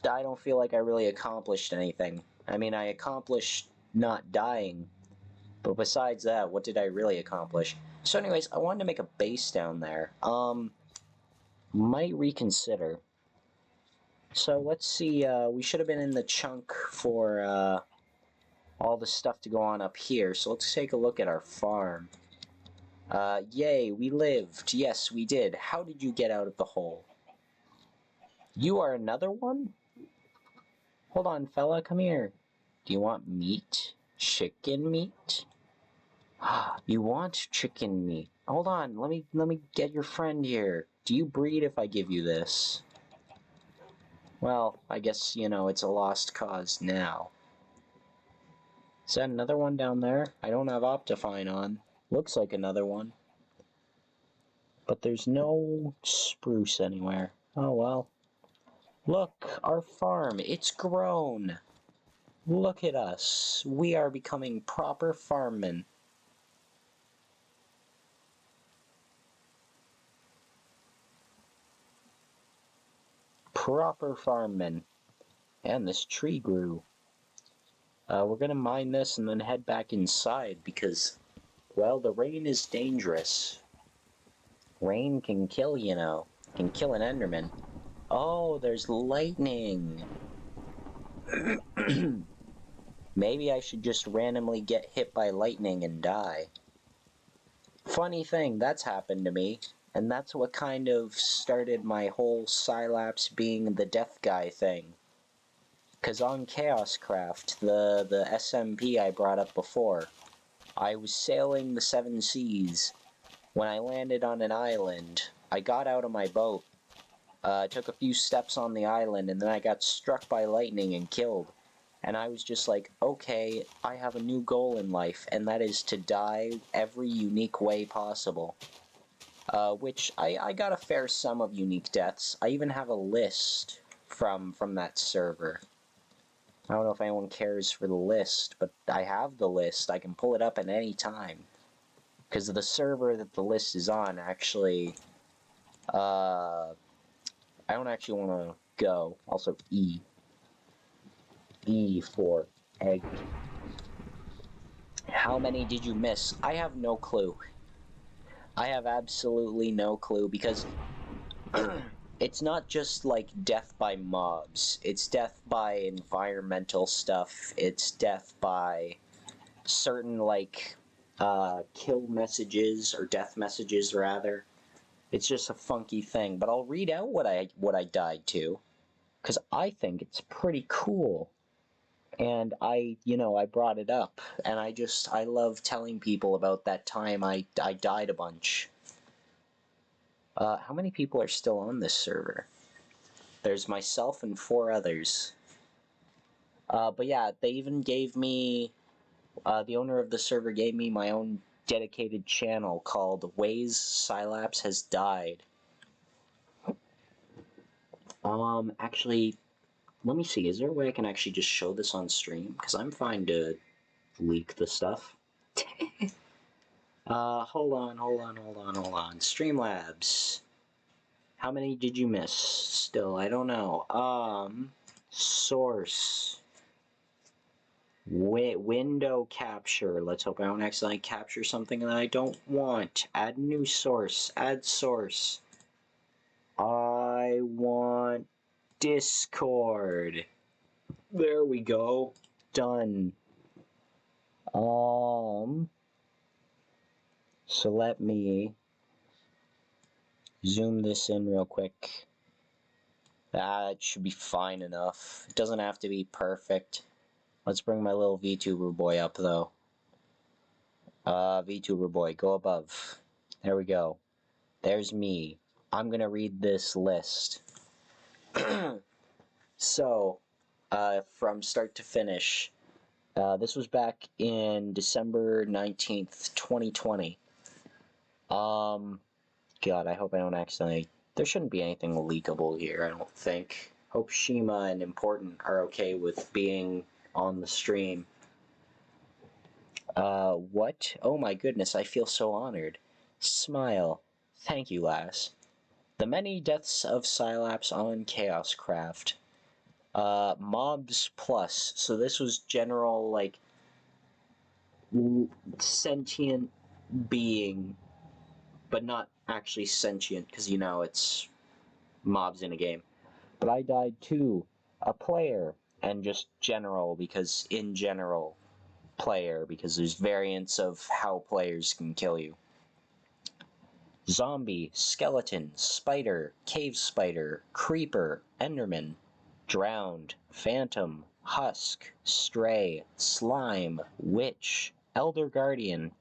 I don't feel like I really accomplished anything. I mean, I accomplished not dying, but besides that, what did I really accomplish? So anyways, I wanted to make a base down there. Might reconsider. So let's see, we should have been in the chunk for, all the stuff to go on up here, so let's take a look at our farm. Yay, we lived. Yes, we did. How did you get out of the hole? You are another one? Hold on, fella, come here. Do you want meat? Chicken meat? You want chicken meat. Hold on, let me get your friend here. Do you breed if I give you this? Well, I guess, you know, it's a lost cause now. Is that another one down there? I don't have Optifine on. Looks like another one. But there's no spruce anywhere. Oh well. Look, our farm, it's grown. Look at us. We are becoming proper farmmen. Proper farmmen. And this tree grew. We're gonna mine this and then head back inside because, well, the rain is dangerous. Rain can kill, you know. Can kill an Enderman. Oh, there's lightning. Maybe I should just randomly get hit by lightning and die. Funny thing, that's happened to me. And that's what kind of started my whole Cylaps being the death guy thing. Because on Chaoscraft, the SMP I brought up before, I was sailing the seven seas. When I landed on an island, I got out of my boat, took a few steps on the island, and then I got struck by lightning and killed. And I was just like, okay, I have a new goal in life, and that is to die every unique way possible. Which I got a fair sum of unique deaths. I even have a list from that server. I don't know if anyone cares for the list, but I have the list. I can pull it up at any time. Because the server that the list is on actually, I don't actually want to go. Also, E. E for egg. How many did you miss? I have no clue. I have absolutely no clue, because it's not just like death by mobs. It's death by environmental stuff. It's death by certain, like, kill messages, or death messages, rather. It's just a funky thing. But I'll read out what I died to, because I think it's pretty cool. And I brought it up, and I love telling people about that time I died a bunch. How many people are still on this server? There's myself and 4 others. But yeah, they even gave me, the owner of the server gave me my own dedicated channel called Ways Cylaps Has Died. Actually, let me see, is there a way I can actually just show this on stream? Because I'm fine to leak the stuff. Hold on. Streamlabs. How many did you miss? Still, I don't know. Source. Window capture. Let's hope I don't accidentally capture something that I don't want. Add new source. Add source. I want Discord. There we go. Done. So let me zoom this in real quick. That should be fine enough. It doesn't have to be perfect. Let's bring my little VTuber boy up, though. VTuber boy, go above. There we go. There's me. I'm gonna read this list. So, from start to finish, this was back in December 19th, 2020. God, I hope I don't accidentally... There shouldn't be anything leakable here, I don't think. Hope Shima and Important are okay with being on the stream. What? Oh my goodness, I feel so honored. Smile. Thank you, lass. The many deaths of Cylaps on Chaoscraft. Mobs plus. So this was general, like, sentient being, but not actually sentient, because, you know, it's mobs in a game. But I died too. A player, and just general, because in general, player, because there's variants of how players can kill you. Zombie, skeleton, spider, cave spider, creeper, enderman, drowned, phantom, husk, stray, slime, witch, elder guardian,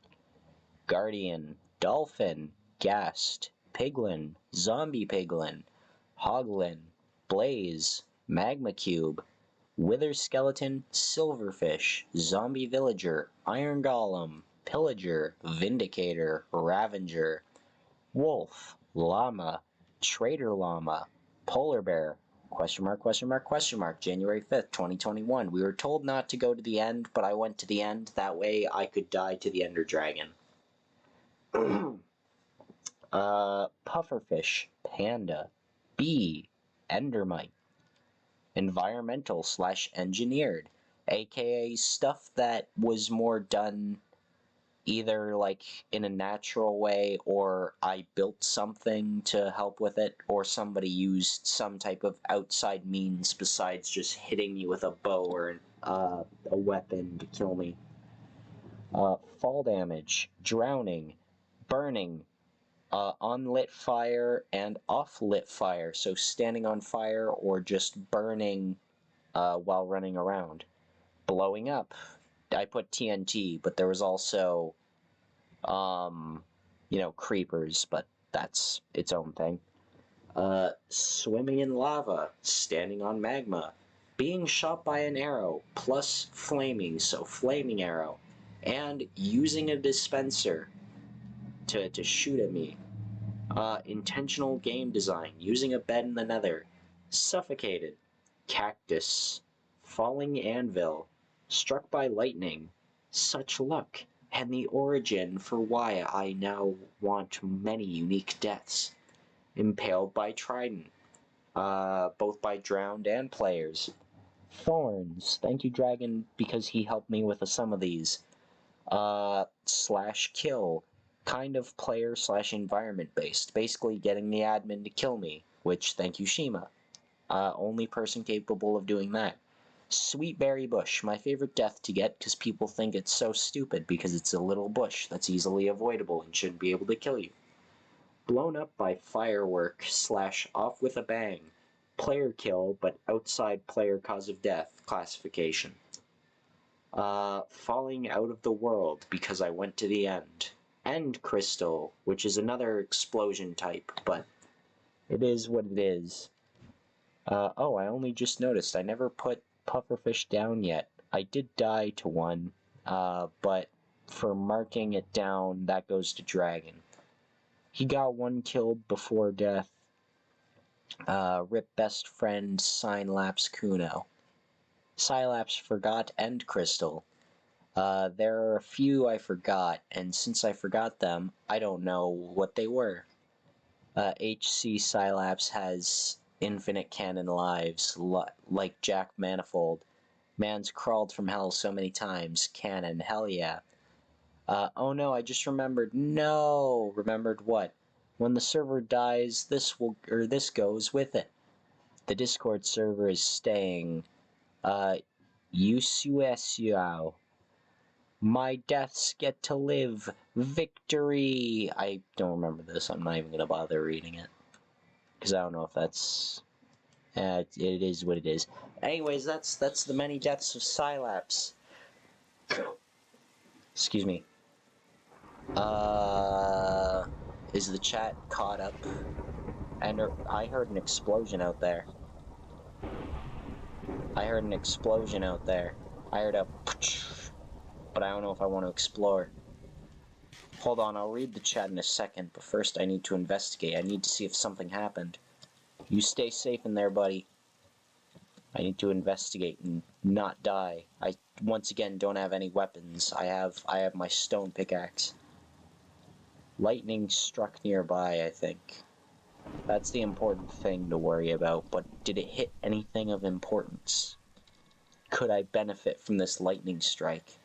guardian, dolphin, ghast, piglin, zombie piglin, hoglin, blaze, magma cube, wither skeleton, silverfish, zombie villager, iron golem, pillager, vindicator, ravenger, wolf, llama, trader llama, polar bear, question mark, question mark, question mark, January 5th, 2021. We were told not to go to the end, but I went to the end. That way I could die to the ender dragon. Pufferfish, panda, bee, endermite, environmental / engineered, aka stuff that was more done either like in a natural way, or I built something to help with it, or somebody used some type of outside means besides just hitting me with a bow or a weapon to kill me. Fall damage, drowning, burning, unlit fire, and off-lit fire, so standing on fire or just burning while running around. Blowing up, I put TNT, but there was also creepers, but that's its own thing. Swimming in lava, standing on magma, being shot by an arrow, plus flaming, so flaming arrow, and using a dispenser to shoot at me. Intentional game design, using a bed in the nether, suffocated, cactus, falling anvil, struck by lightning, such luck, and the origin for why I now want many unique deaths. Impaled by trident, both by drowned and players. Thorns, thank you dragon, because he helped me with some of these. / kill, kind of player / environment based, basically getting the admin to kill me, which thank you Shima. Only person capable of doing that. Sweet berry bush, my favorite death to get because people think it's so stupid because it's a little bush that's easily avoidable and shouldn't be able to kill you. Blown up by firework / off with a bang. Player kill, but outside player cause of death classification. Falling out of the world because I went to the end. End crystal, which is another explosion type, but it is what it is. Oh, I only just noticed I never put pufferfish down yet. I did die to one, but for marking it down, that goes to dragon. He got one killed before death. Rip best friend Synlapse Kuno. Synlapse forgot End Crystal. There are a few I forgot, and since I forgot them, I don't know what they were. HC Synlapse has infinite canon lives, like Jack Manifold. Man's crawled from hell so many times. Canon, hell yeah. Oh no, I just remembered. No! Remembered what? When the server dies, this goes with it. The Discord server is staying. Yusuesuao. My deaths get to live. Victory! I don't remember this. I'm not even going to bother reading it. Because I don't know if that's... it is what it is. Anyways, that's the many deaths of Synlapse. Excuse me. Is the chat caught up? And I heard an explosion out there. I heard an explosion out there. I heard a but I don't know if I want to explore. Hold on, I'll read the chat in a second, but first I need to investigate. I need to see if something happened. You stay safe in there, buddy. I need to investigate and not die. I once again don't have any weapons. I have my stone pickaxe. Lightning struck nearby, I think. That's the important thing to worry about, but did it hit anything of importance? Could I benefit from this lightning strike?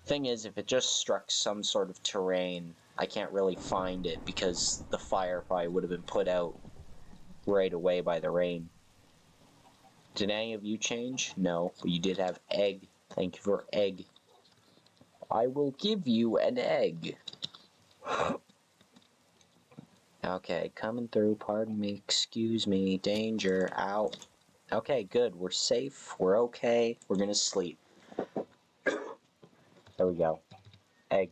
Thing is, if it just struck some sort of terrain, I can't really find it because the fire probably would have been put out right away by the rain. Did any of you change? No, but you did have egg. Thank you for egg. I will give you an egg. Okay, coming through, pardon me, excuse me, danger, ow. Okay, good, we're safe, we're okay, we're gonna sleep. There we go. Egg.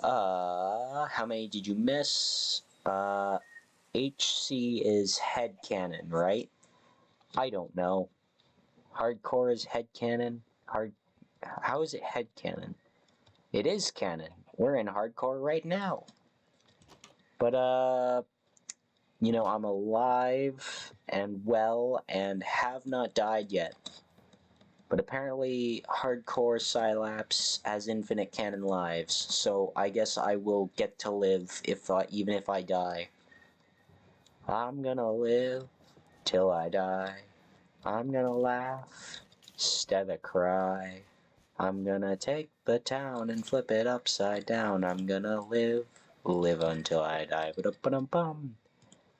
How many did you miss? HC is headcanon, right? I don't know. Hardcore is headcanon? How is it headcanon? It is canon. We're in hardcore right now. But, you know, I'm alive and well and have not died yet. But apparently, hardcore Cylaps has infinite canon lives, so I guess I will get to live even if I die. I'm gonna live till I die. I'm gonna laugh instead of cry. I'm gonna take the town and flip it upside down. I'm gonna live until I die. Ba-dum-ba-dum-bum.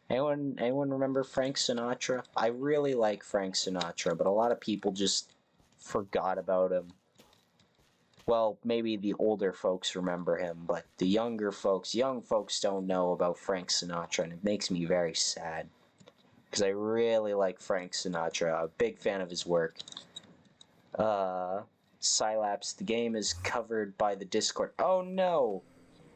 Anyone remember Frank Sinatra? I really like Frank Sinatra, but a lot of people just forgot about him. Well, maybe the older folks remember him, but the young folks don't know about Frank Sinatra, and it makes me very sad. Because I really like Frank Sinatra. I'm a big fan of his work. Cylaps, the game is covered by the Discord. Oh no!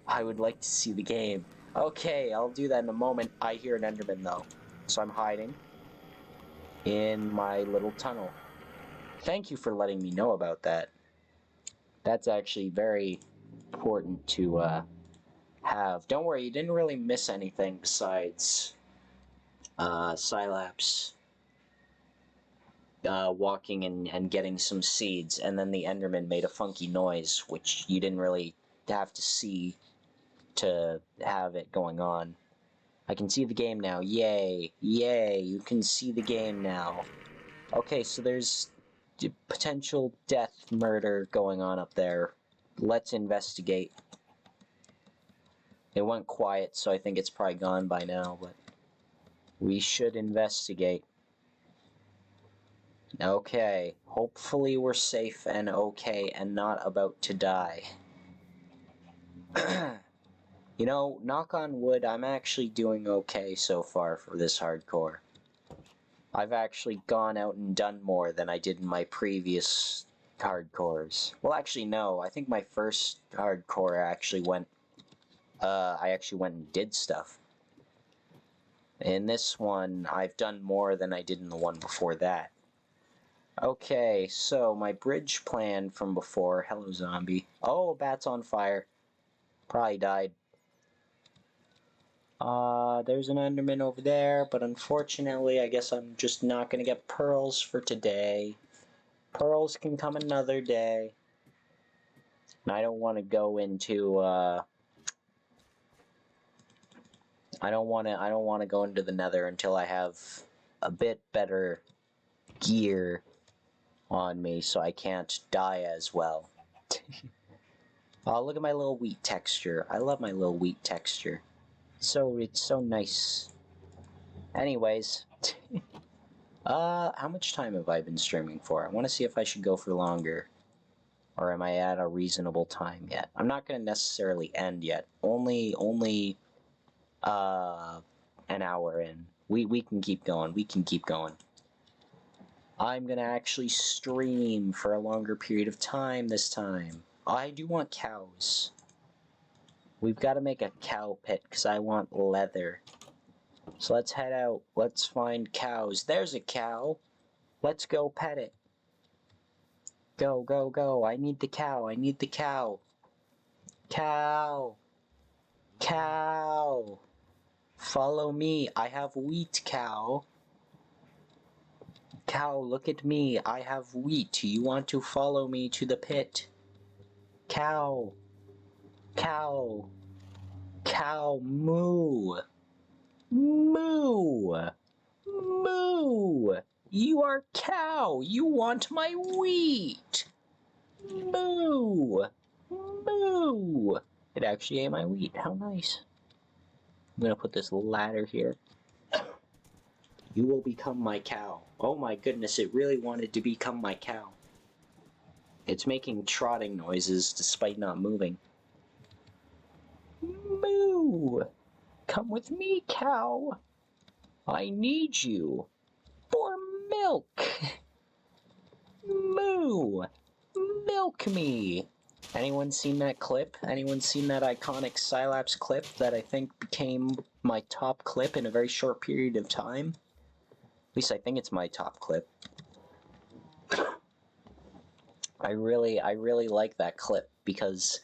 I would like to see the game. Okay, I'll do that in a moment. I hear an Enderman though. So I'm hiding in my little tunnel. Thank you for letting me know about that. That's actually very important to have. Don't worry, you didn't really miss anything besides Cylaps walking and getting some seeds, and then the Enderman made a funky noise, which you didn't really have to see to have it going on. I can see the game now. Yay! Yay! You can see the game now. Okay, so there's potential death murder going on up there. Let's investigate. It went quiet, so I think it's probably gone by now, but we should investigate. Okay, hopefully we're safe and okay and not about to die. You know, knock on wood, I'm actually doing okay so far for this hardcore. I've actually gone out and done more than I did in my previous hardcores. Well, actually, no. I think my first hardcore actually went... I actually went and did stuff. In this one, I've done more than I did in the one before that. Okay, so my bridge plan from before... Hello, zombie. Oh, bat's on fire. Probably died. There's an Enderman over there, but unfortunately, I guess I'm just not gonna get pearls for today. Pearls can come another day. And I don't want to go into, I don't want to go into the nether until I have a bit better gear on me so I can't die as well. Oh, look at my little wheat texture. I love my little wheat texture. It's so nice. Anyways, how much time have I been streaming for? I want to see if I should go for longer. Or am I at a reasonable time yet? I'm not going to necessarily end yet. Only, an hour in. We can keep going. We can keep going. I'm going to actually stream for a longer period of time this time. I do want cows. We've got to make a cow pit because I want leather. So let's head out. Let's find cows. There's a cow. Let's go pet it. Go, go, go. I need the cow. I need the cow. Cow. Cow. Follow me. I have wheat, cow. Cow, look at me. I have wheat. You want to follow me to the pit? Cow. Cow. Cow, moo. Moo. Moo. You are cow. You want my wheat. Moo. Moo. It actually ate my wheat. How nice. I'm gonna put this ladder here. You will become my cow. Oh my goodness, it really wanted to become my cow. It's making trotting noises despite not moving. Moo! Come with me, cow. I need you. For milk. Moo! Milk me! Anyone seen that clip? Anyone seen that iconic Cylaps clip that I think became my top clip in a very short period of time? At least I think it's my top clip. I really like that clip because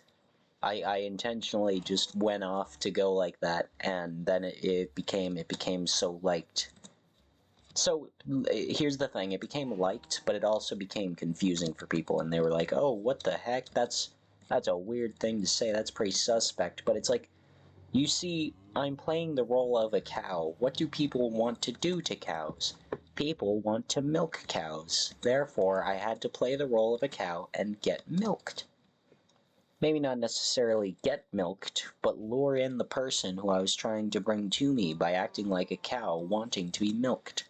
I intentionally just went off to go like that, and then it became so liked. So here's the thing: it became liked, but it also became confusing for people, and they were like, "Oh, what the heck? That's a weird thing to say. That's pretty suspect." But it's like, you see, I'm playing the role of a cow. What do people want to do to cows? People want to milk cows. Therefore, I had to play the role of a cow and get milked. Maybe not necessarily get milked, but lure in the person who I was trying to bring to me by acting like a cow wanting to be milked.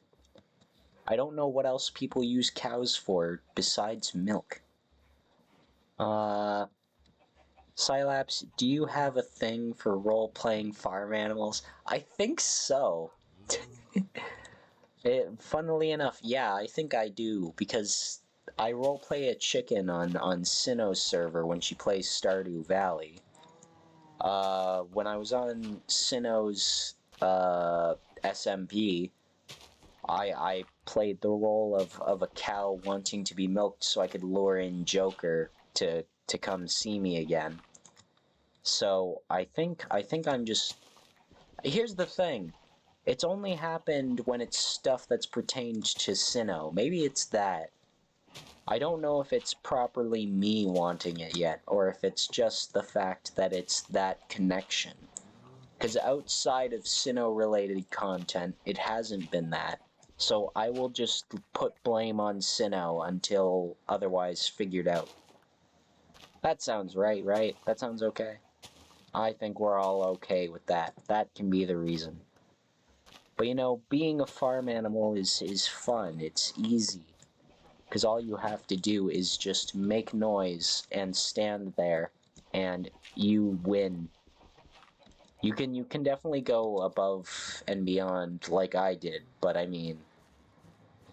I don't know what else people use cows for besides milk. Cylaps, do you have a thing for role-playing farm animals? I think so. Funnily enough, yeah, I think I do, because I roleplay a chicken on Sinnoh's server when she plays Stardew Valley. When I was on Sinnoh's SMP, I played the role of a cow wanting to be milked so I could lure in Joker to come see me again. So I think I'm just... Here's the thing. It's only happened when it's stuff that's pertained to Sinnoh. Maybe it's that. I don't know if it's properly me wanting it yet, or if it's just the fact that it's that connection. Because outside of Sinnoh-related content, it hasn't been that. So I will just put blame on Sinnoh until otherwise figured out. That sounds right? That sounds okay. I think we're all okay with that. That can be the reason. But you know, being a farm animal is fun. It's easy. Because all you have to do is just make noise and stand there, and you win. You can definitely go above and beyond like I did, but I mean,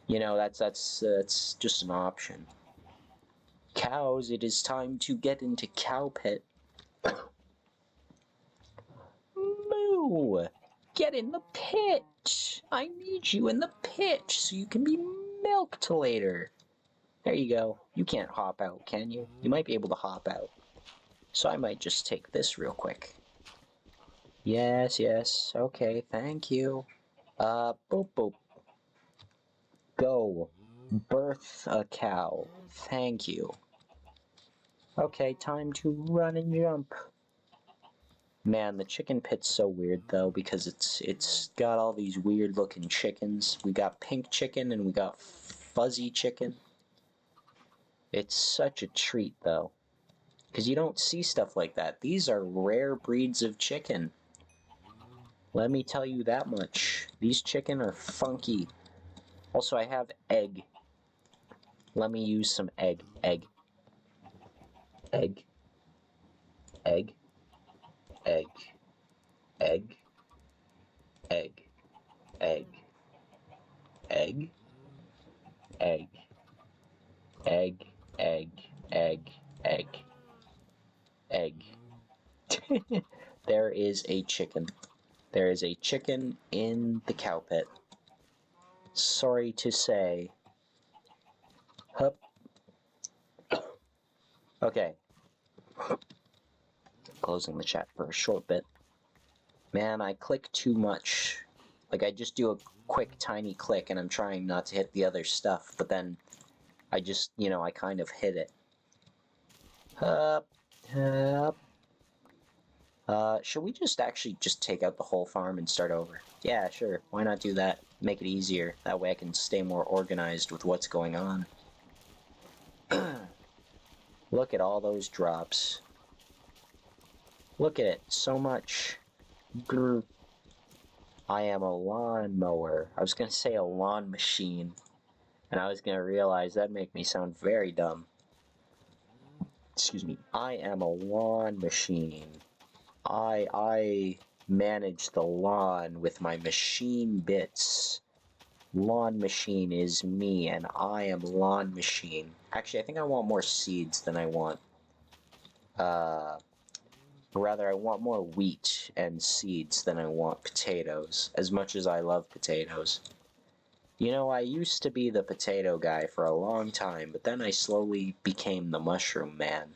you know, that's just an option. Cows, it is time to get into cow pit. Moo! Get in the pit! I need you in the pit so you can be milked later. There you go. You can't hop out, can you? You might be able to hop out. So I might just take this real quick. Yes, okay, thank you. Boop boop. Go. Birth a cow. Thank you. Okay, time to run and jump. Man, the chicken pit's so weird though, because it's got all these weird looking chickens. We got pink chicken and we got fuzzy chicken. It's such a treat though, because you don't see stuff like that. These are rare breeds of chicken. Let me tell you that much. These chicken are funky. Also, I have egg. Let me use some egg. Egg. Egg. Egg. Egg. Egg. Egg. Egg. Egg. Egg. Egg. Egg. Egg. Egg. Egg. There is a chicken. There is a chicken in the cow pit. Sorry to say, Hup. Okay. Closing the chat for a short bit. Man, I click too much. Like, I just do a quick, tiny click, and I'm trying not to hit the other stuff, but then I just, you know, I kind of hit it. Hup. Hup. Should we just actually just take out the whole farm and start over? Yeah, sure. Why not do that? Make it easier. That way I can stay more organized with what's going on. Look at all those drops. Look at it. So much. Grr. I am a lawnmower. I was gonna say a lawn machine, and I was gonna realize that'd make me sound very dumb. Excuse me. I am a lawn machine. I manage the lawn with my machine bits. Lawn machine is me, and I am lawn machine. Actually, I think I want more seeds than I want. Rather, I want more wheat and seeds than I want potatoes, as much as I love potatoes. You know, I used to be the potato guy for a long time, but then I slowly became the mushroom man.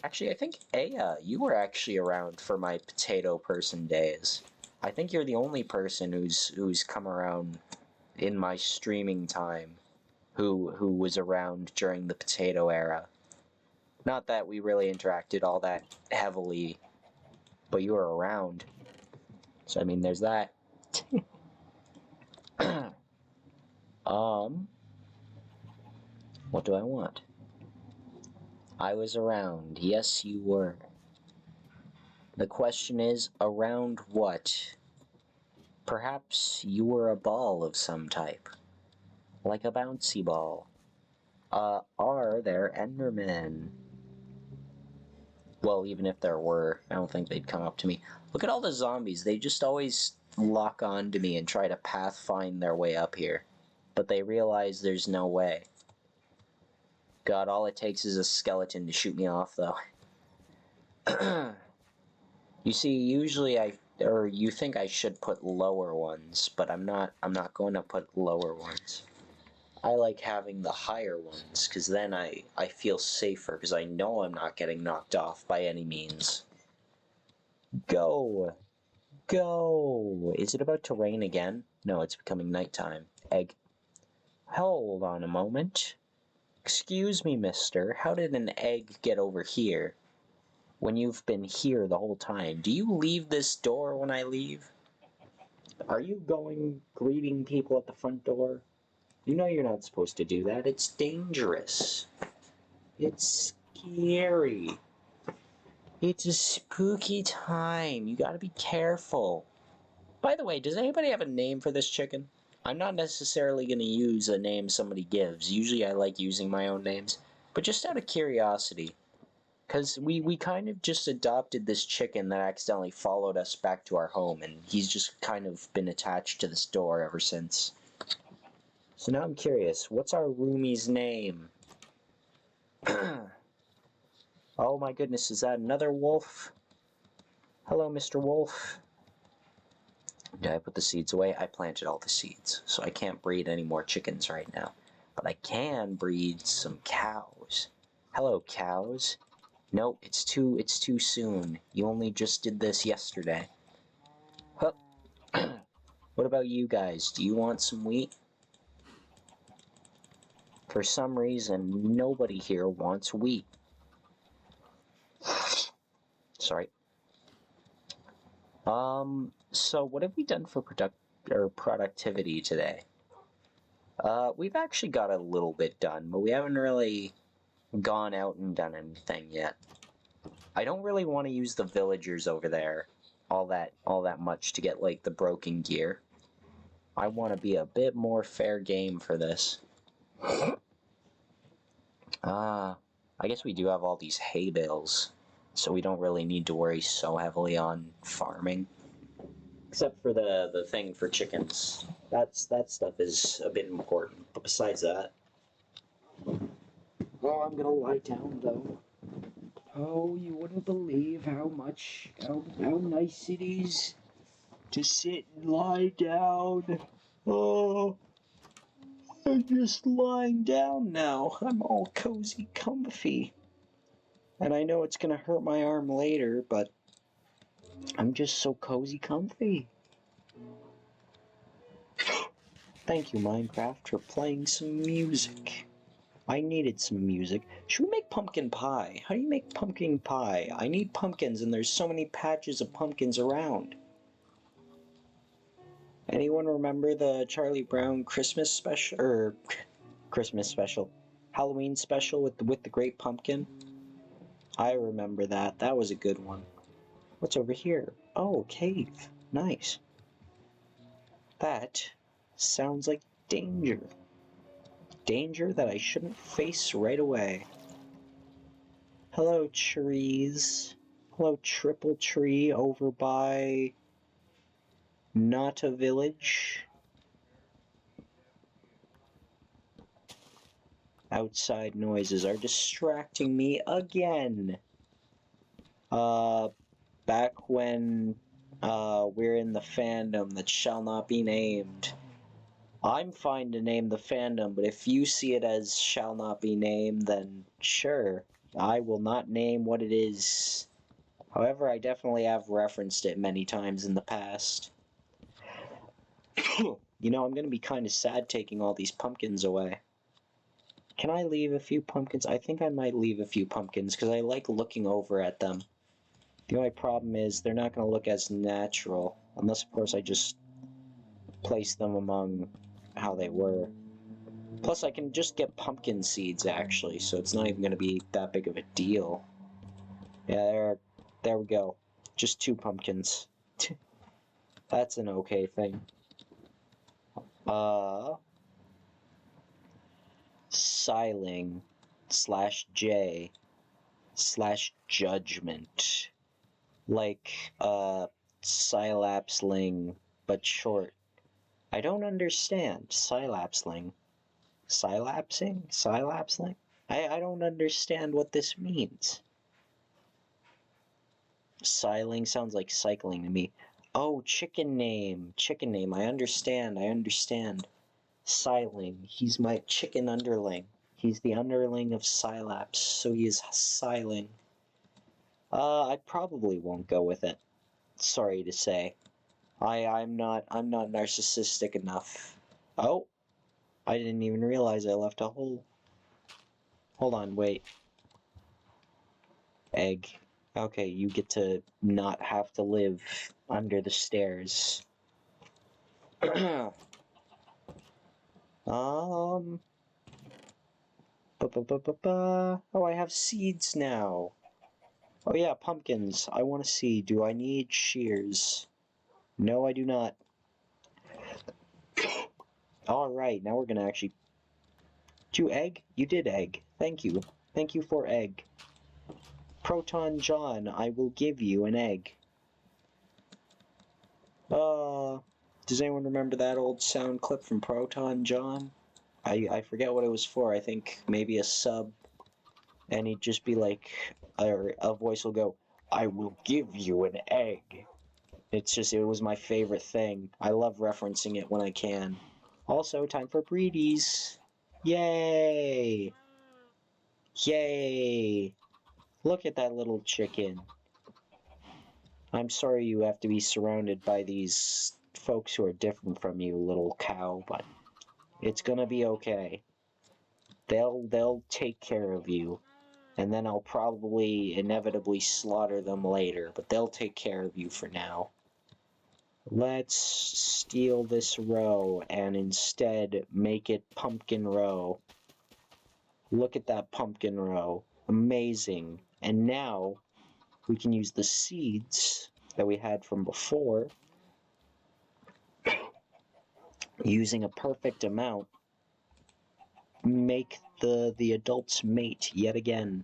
Actually, I think, Aya, you were actually around for my potato person days. I think you're the only person who's come around in my streaming time who was around during the potato era. Not that we really interacted all that heavily, but you were around. So I mean, there's that. What do I want? I was around. Yes, you were. The question is, around what? Perhaps you were a ball of some type. Like a bouncy ball. Are there Endermen? Well, even if there were, I don't think they'd come up to me. Look at all the zombies. They just always lock on to me and try to pathfind their way up here. But they realize there's no way. God, all it takes is a skeleton to shoot me off, though. You see, usually you think I should put lower ones, but I'm not going to put lower ones. I like having the higher ones, because then I feel safer, because I know I'm not getting knocked off by any means. Go! Go! Is it about to rain again? No, it's becoming nighttime. Egg. Hold on a moment. Excuse me, mister. How did an egg get over here when you've been here the whole time? Do you leave this door when I leave? Are you going greeting people at the front door? You know you're not supposed to do that. It's dangerous. It's scary. It's a spooky time. You gotta be careful. By the way, does anybody have a name for this chicken? I'm not necessarily gonna use a name somebody gives. Usually I like using my own names. But just out of curiosity, because we kind of just adopted this chicken that accidentally followed us back to our home, and he's just kind of been attached to this door ever since. So now I'm curious, what's our roomie's name? Oh my goodness, is that another wolf? Hello, Mr. Wolf. Did I put the seeds away? I planted all the seeds, so I can't breed any more chickens right now. But I can breed some cows. Hello, cows. Nope, it's too soon. You only just did this yesterday. Huh. What about you guys? Do you want some wheat? For some reason, nobody here wants wheat. Sorry. So what have we done for productivity today? We've actually got a little bit done, but we haven't really gone out and done anything yet. I don't really want to use the villagers over there all that much to get like the broken gear. I want to be a bit more fair game for this. I guess we do have all these hay bales, so we don't really need to worry so heavily on farming. Except for the thing for chickens. That stuff is a bit important, but besides that... Oh, I'm gonna lie down, though. Oh, you wouldn't believe how nice it is to sit and lie down. Oh. I'm just lying down now. I'm all cozy comfy. And I know it's gonna hurt my arm later, but I'm just so cozy comfy. Thank you, Minecraft, for playing some music. I needed some music. Should we make pumpkin pie? How do you make pumpkin pie? I need pumpkins, and there's so many patches of pumpkins around. Anyone remember the Charlie Brown Christmas special? Christmas special. Halloween special with the Great Pumpkin? I remember that. That was a good one. What's over here? Oh, cave. Nice. That sounds like danger. Danger that I shouldn't face right away. Hello, trees. Hello, triple tree over by Nata Village. Outside noises are distracting me again. Back when we're in the fandom that shall not be named. I'm fine to name the fandom, but if you see it as shall not be named, then sure, I will not name what it is. However, I definitely have referenced it many times in the past. You know, I'm going to be kind of sad taking all these pumpkins away. Can I leave a few pumpkins? I think I might leave a few pumpkins because I like looking over at them. The only problem is they're not going to look as natural, unless of course I just place them among how they were. Plus I can just get pumpkin seeds actually, so it's not even going to be that big of a deal. Yeah, there we go. Just 2 pumpkins. That's an okay thing. Siling /J /judgment. Like, Silapsling, but short. I don't understand. Silapsling. Silapsing? Silapsling? I don't understand what this means. Siling sounds like cycling to me. Oh, chicken name. Chicken name. I understand. Siling. He's my chicken underling. He's the underling of Silaps, so he is Siling. I probably won't go with it. Sorry to say. I'm not narcissistic enough. Oh, I didn't even realize I left a hole. Hold on, wait. Egg. Okay, you get to not have to live under the stairs. Oh, I have seeds now. Oh yeah, pumpkins. I want to see. Do I need shears? No, I do not. Alright, now we're gonna actually... Did you egg? You did egg. Thank you. Thank you for egg. Proton John, I will give you an egg. Does anyone remember that old sound clip from Proton John? I forget what it was for. I think maybe a sub. And he'd just be like, or a voice will go, I will give you an egg. It's just, it was my favorite thing. I love referencing it when I can. Also, time for breedies. Yay! Yay! Look at that little chicken. I'm sorry you have to be surrounded by these folks who are different from you, little cow, but it's gonna be okay. They'll take care of you. And then I'll probably inevitably slaughter them later, but they'll take care of you for now. Let's steal this row and instead make it pumpkin row. Look at that pumpkin row. Amazing. And now we can use the seeds that we had from before, using a perfect amount, make the adults mate yet again.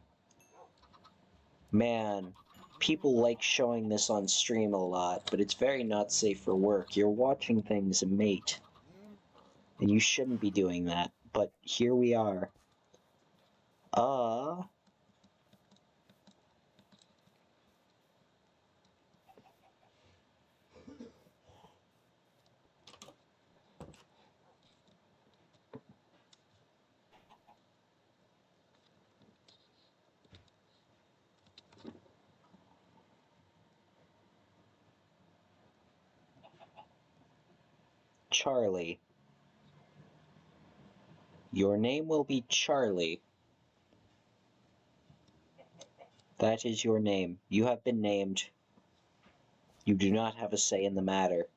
Man, people like showing this on stream a lot, but it's very not safe for work. You're watching things mate, and you shouldn't be doing that, but here we are. Charlie. Your name will be Charlie. That is your name. You have been named. You do not have a say in the matter.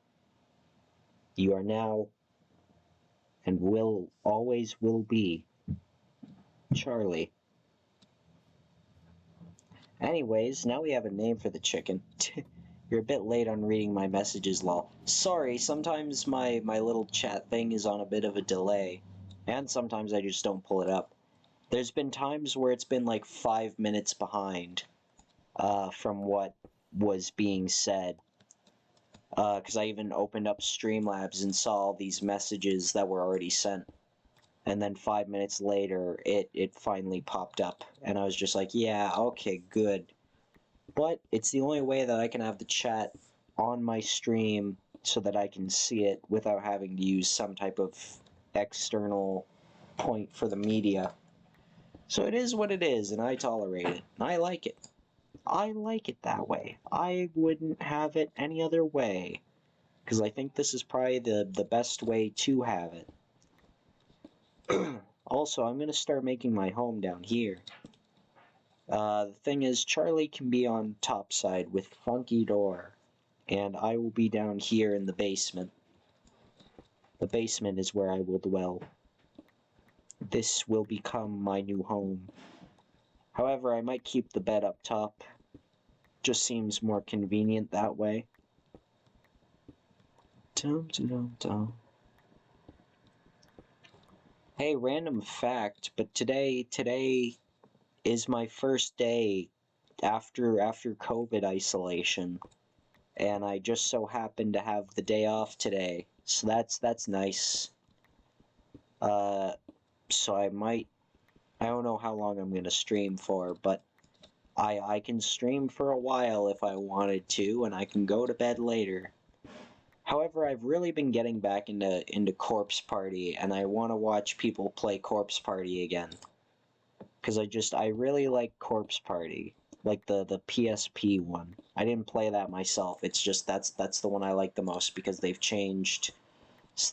You are now, and always will be, Charlie. Anyways, now we have a name for the chicken. You're a bit late on reading my messages, lol. Sorry, sometimes my little chat thing is on a bit of a delay, and sometimes I just don't pull it up. There's been times where it's been like 5 minutes behind from what was being said. Because I even opened up Streamlabs and saw all these messages that were already sent. And then 5 minutes later, it finally popped up. And I was just like, yeah, okay, good. But it's the only way that I can have the chat on my stream so that I can see it without having to use some type of external point for the media. So it is what it is, and I tolerate it. I like it. I like it that way. I wouldn't have it any other way. Because I think this is probably the best way to have it. Also, I'm going to start making my home down here. The thing is, Charlie can be on top side with funky door. And I will be down here in the basement. The basement is where I will dwell. This will become my new home. However, I might keep the bed up top. Just seems more convenient that way. Dum, dum, dum. Hey, random fact, but today is my first day after COVID isolation, and I just so happen to have the day off today, so that's nice. So I don't know how long I'm gonna stream for, but I can stream for a while if I wanted to, and I can go to bed later. However, I've really been getting back into Corpse Party, and I want to watch people play Corpse Party again. Because I really like Corpse Party, like the PSP one. I didn't play that myself. It's just that's the one I like the most because they've changed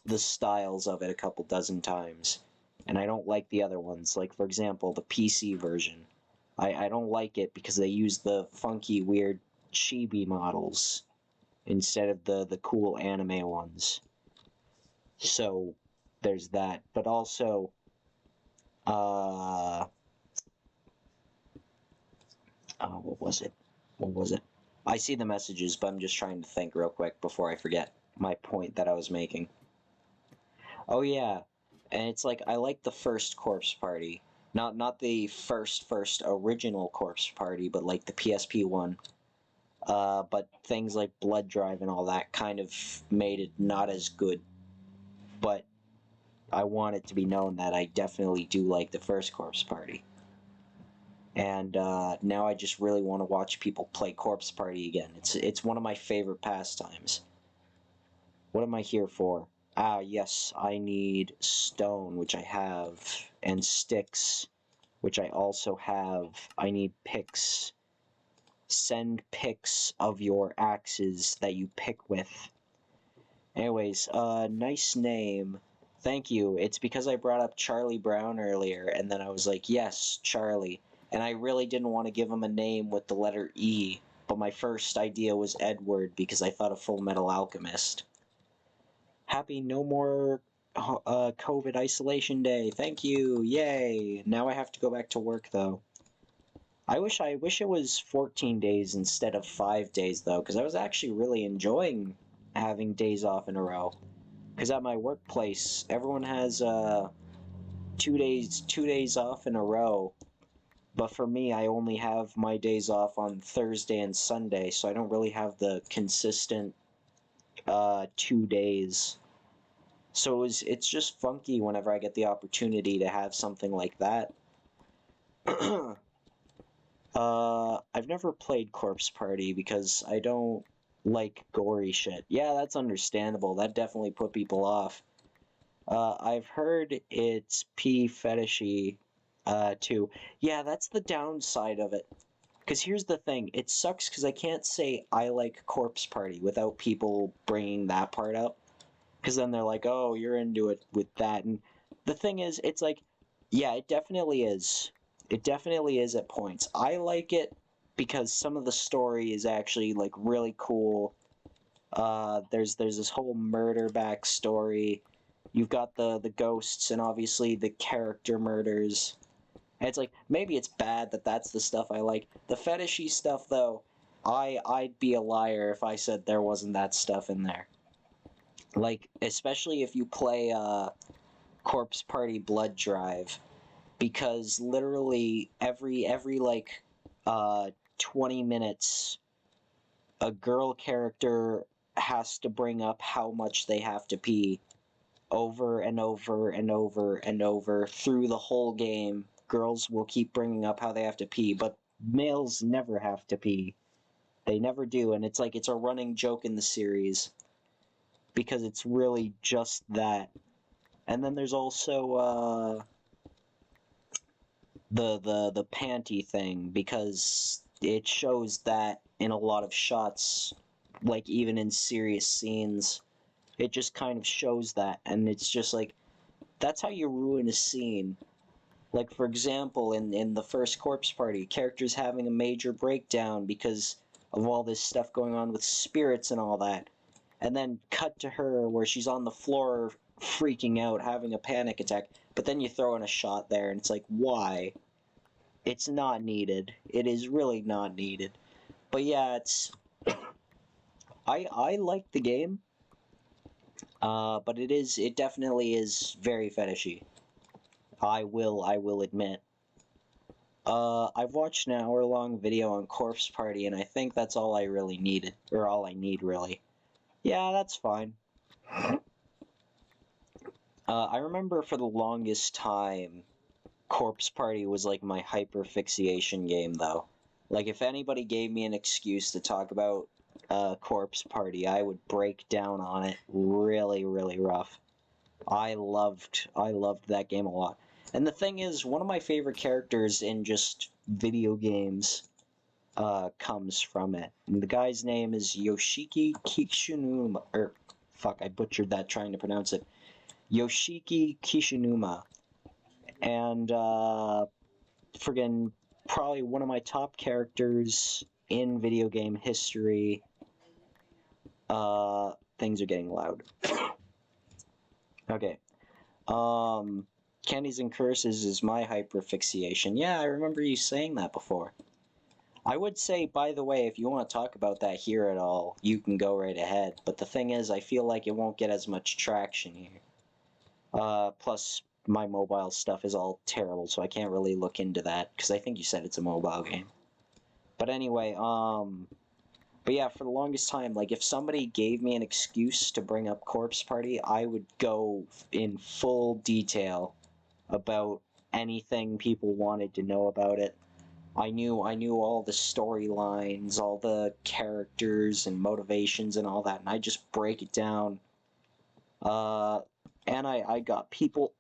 the styles of it a couple dozen times, and I don't like the other ones. Like for example, the PC version. I don't like it because they use the funky, weird chibi models instead of the cool anime ones. So there's that. But also, what was it? What was it? I see the messages, but I'm just trying to think real quick before I forget my point that I was making. Oh yeah, and it's like I like the first Corpse Party. Not the first original Corpse Party, but like the PSP one. But things like Blood Drive and all that kind of made it not as good. But I want it to be known that I definitely do like the first Corpse Party. And now I just really want to watch people play Corpse Party again. It's one of my favorite pastimes. What am I here for? Ah, yes, I need stone, which I have, and sticks, which I also have. I need picks. Send pics of your axes that you pick with. Anyways, nice name. Thank you. It's because I brought up Charlie Brown earlier, and then I was like, yes, Charlie. And I really didn't want to give him a name with the letter E, but my first idea was Edward because I thought of Full Metal Alchemist. Happy no more COVID isolation day. Thank you. Yay. Now I have to go back to work, though. I wish it was 14 days instead of 5 days, though, because I was actually really enjoying having days off in a row. Because at my workplace, everyone has 2 days off in a row. But for me, I only have my days off on Thursday and Sunday, so I don't really have the consistent 2 days. So it's just funky whenever I get the opportunity to have something like that. I've never played Corpse Party because I don't like gory shit. Yeah, that's understandable. That definitely put people off. I've heard it's fetishy, too. Yeah, that's the downside of it. Because here's the thing. It sucks because I can't say I like Corpse Party without people bringing that part up. Because then they're like, oh, you're into it with that. And the thing is, it's like, yeah, it definitely is. It definitely is at points. I like it because some of the story is actually like really cool. There's this whole murder backstory. You've got the ghosts and obviously the character murders. And it's like maybe it's bad that that's the stuff I like. The fetishy stuff though, I'd be a liar if I said there wasn't that stuff in there. Like especially if you play Corpse Party Blood Drive, because literally every like 20 minutes a girl character has to bring up how much they have to pee over and over and over and over through the whole game. Girls will keep bringing up how they have to pee, but males never have to pee. They never do, and it's like it's a running joke in the series because it's really just that. And then there's also the panty thing, because it shows that in a lot of shots, like even in serious scenes, it just kind of shows that, and it's just like that's how you ruin a scene. Like for example, in the first Corpse Party, characters having a major breakdown because of all this stuff going on with spirits and all that, and then cut to her where she's on the floor freaking out, having a panic attack. But then you throw in a shot there, and it's like, why? It's not needed. It is really not needed. But yeah, it's I like the game, but it definitely is very fetishy. I will admit. I've watched an hour-long video on Corpse Party, and I think that's all I really needed, or all I need really. Yeah, that's fine. I remember for the longest time, Corpse Party was like my hyperfixation game, though. Like, if anybody gave me an excuse to talk about Corpse Party, I would break down on it really, really rough. I loved that game a lot. And the thing is, one of my favorite characters in just video games comes from it. And the guy's name is Yoshiki Kishinuma, or fuck, I butchered that trying to pronounce it. Yoshiki Kishinuma. And friggin' probably one of my top characters in video game history. Things are getting loud. Okay. Candies and Curses is my hyperfixation. Yeah, I remember you saying that before. I would say, by the way, if you want to talk about that here at all, you can go right ahead. But the thing is, I feel like it won't get as much traction here. Plus, my mobile stuff is all terrible, so I can't really look into that, because I think you said it's a mobile game. But anyway, but yeah, for the longest time, like, if somebody gave me an excuse to bring up Corpse Party, I would go in full detail about anything people wanted to know about it. I knew all the storylines, all the characters and motivations and all that, and I just break it down. And I got people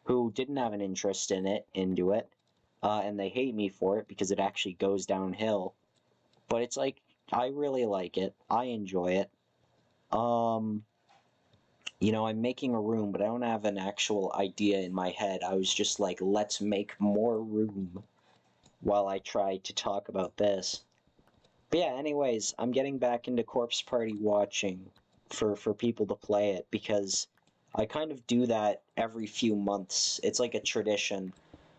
who didn't have an interest in it into it, and they hate me for it because it actually goes downhill. But it's like I really like it. I enjoy it. I'm making a room, but I don't have an actual idea in my head. I was just like, let's make more room while I try to talk about this. But yeah, anyways, I'm getting back into Corpse Party watching for people to play it, because I kind of do that every few months. It's like a tradition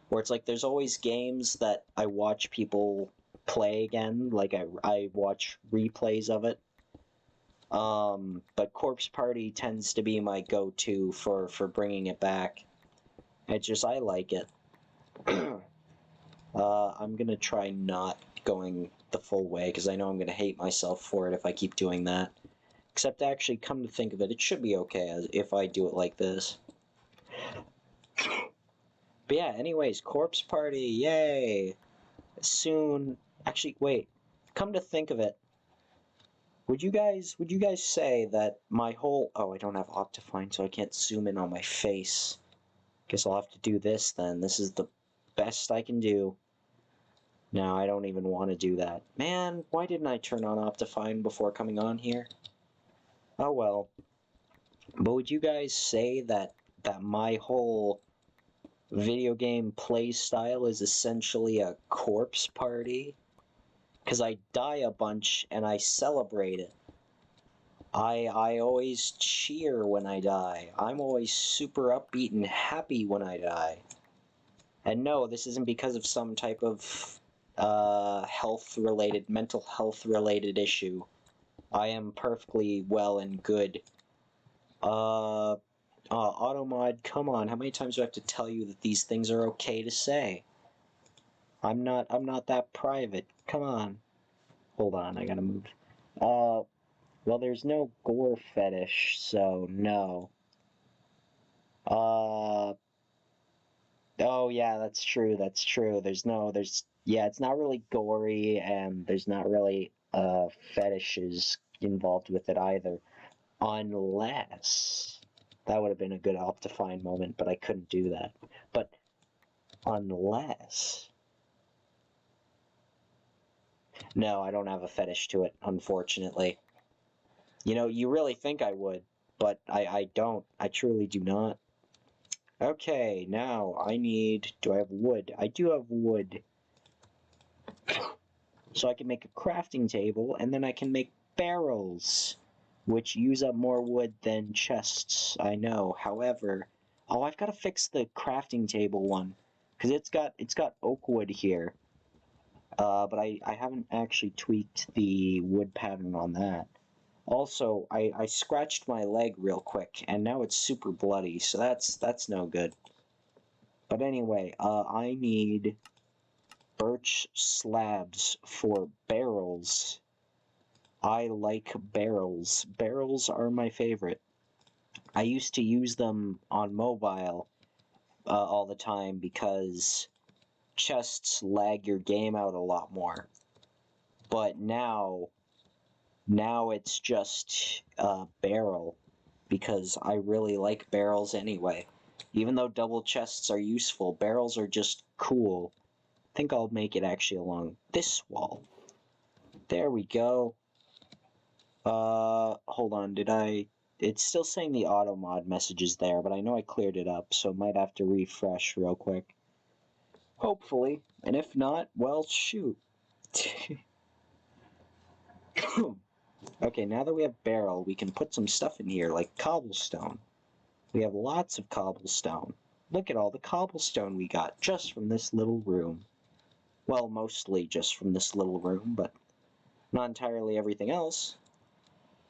where it's like there's always games that I watch people play again, like I watch replays of it. But Corpse Party tends to be my go-to for bringing it back. It's just, I like it. I'm gonna try not going the full way, because I know I'm gonna hate myself for it if I keep doing that. Except actually, come to think of it, it should be okay if I do it like this. But yeah, anyways, Corpse Party, yay! Soon, actually, wait, come to think of it, would you guys say that my whole, oh, I don't have Optifine, so I can't zoom in on my face. Guess I'll have to do this then. This is the best I can do. No, I don't even want to do that. Man, why didn't I turn on Optifine before coming on here? Oh well. But would you guys say that my whole video game play style is essentially a corpse party? Because I die a bunch and I celebrate it. I always cheer when I die. I'm always super upbeat and happy when I die. And no, this isn't because of some type of mental health related issue. I am perfectly well and good. Automod, come on, how many times do I have to tell you that these things are okay to say? I'm not that private. Come on. Hold on, I gotta move. Well, there's no gore fetish, so no. Oh yeah, that's true, yeah, it's not really gory, and there's not really, fetishes involved with it either. Unless... That would have been a good Optifine moment, but I couldn't do that. But, unless... No, I don't have a fetish to it, unfortunately. You know, you really think I would, but I don't. I truly do not. Okay, now I need... Do I have wood? I do have wood. So I can make a crafting table, and then I can make barrels, which use up more wood than chests, I know. However... Oh, I've got to fix the crafting table one, because it's got oak wood here. But I haven't actually tweaked the wood pattern on that. Also, I scratched my leg real quick, and now it's super bloody, so that's no good. But anyway, I need birch slabs for barrels. I like barrels. Barrels are my favorite. I used to use them on mobile all the time because chests lag your game out a lot more. But now it's just a barrel, because I really like barrels anyway. Even though double chests are useful, barrels are just cool. I think I'll make it actually along this wall. There we go. Hold on, It's still saying the auto mod message is there, but I know I cleared it up, so might have to refresh real quick. Hopefully, and if not, well, shoot. Okay, now that we have barrel, we can put some stuff in here, like cobblestone. We have lots of cobblestone. Look at all the cobblestone we got just from this little room. Well, mostly just from this little room, but not entirely everything else.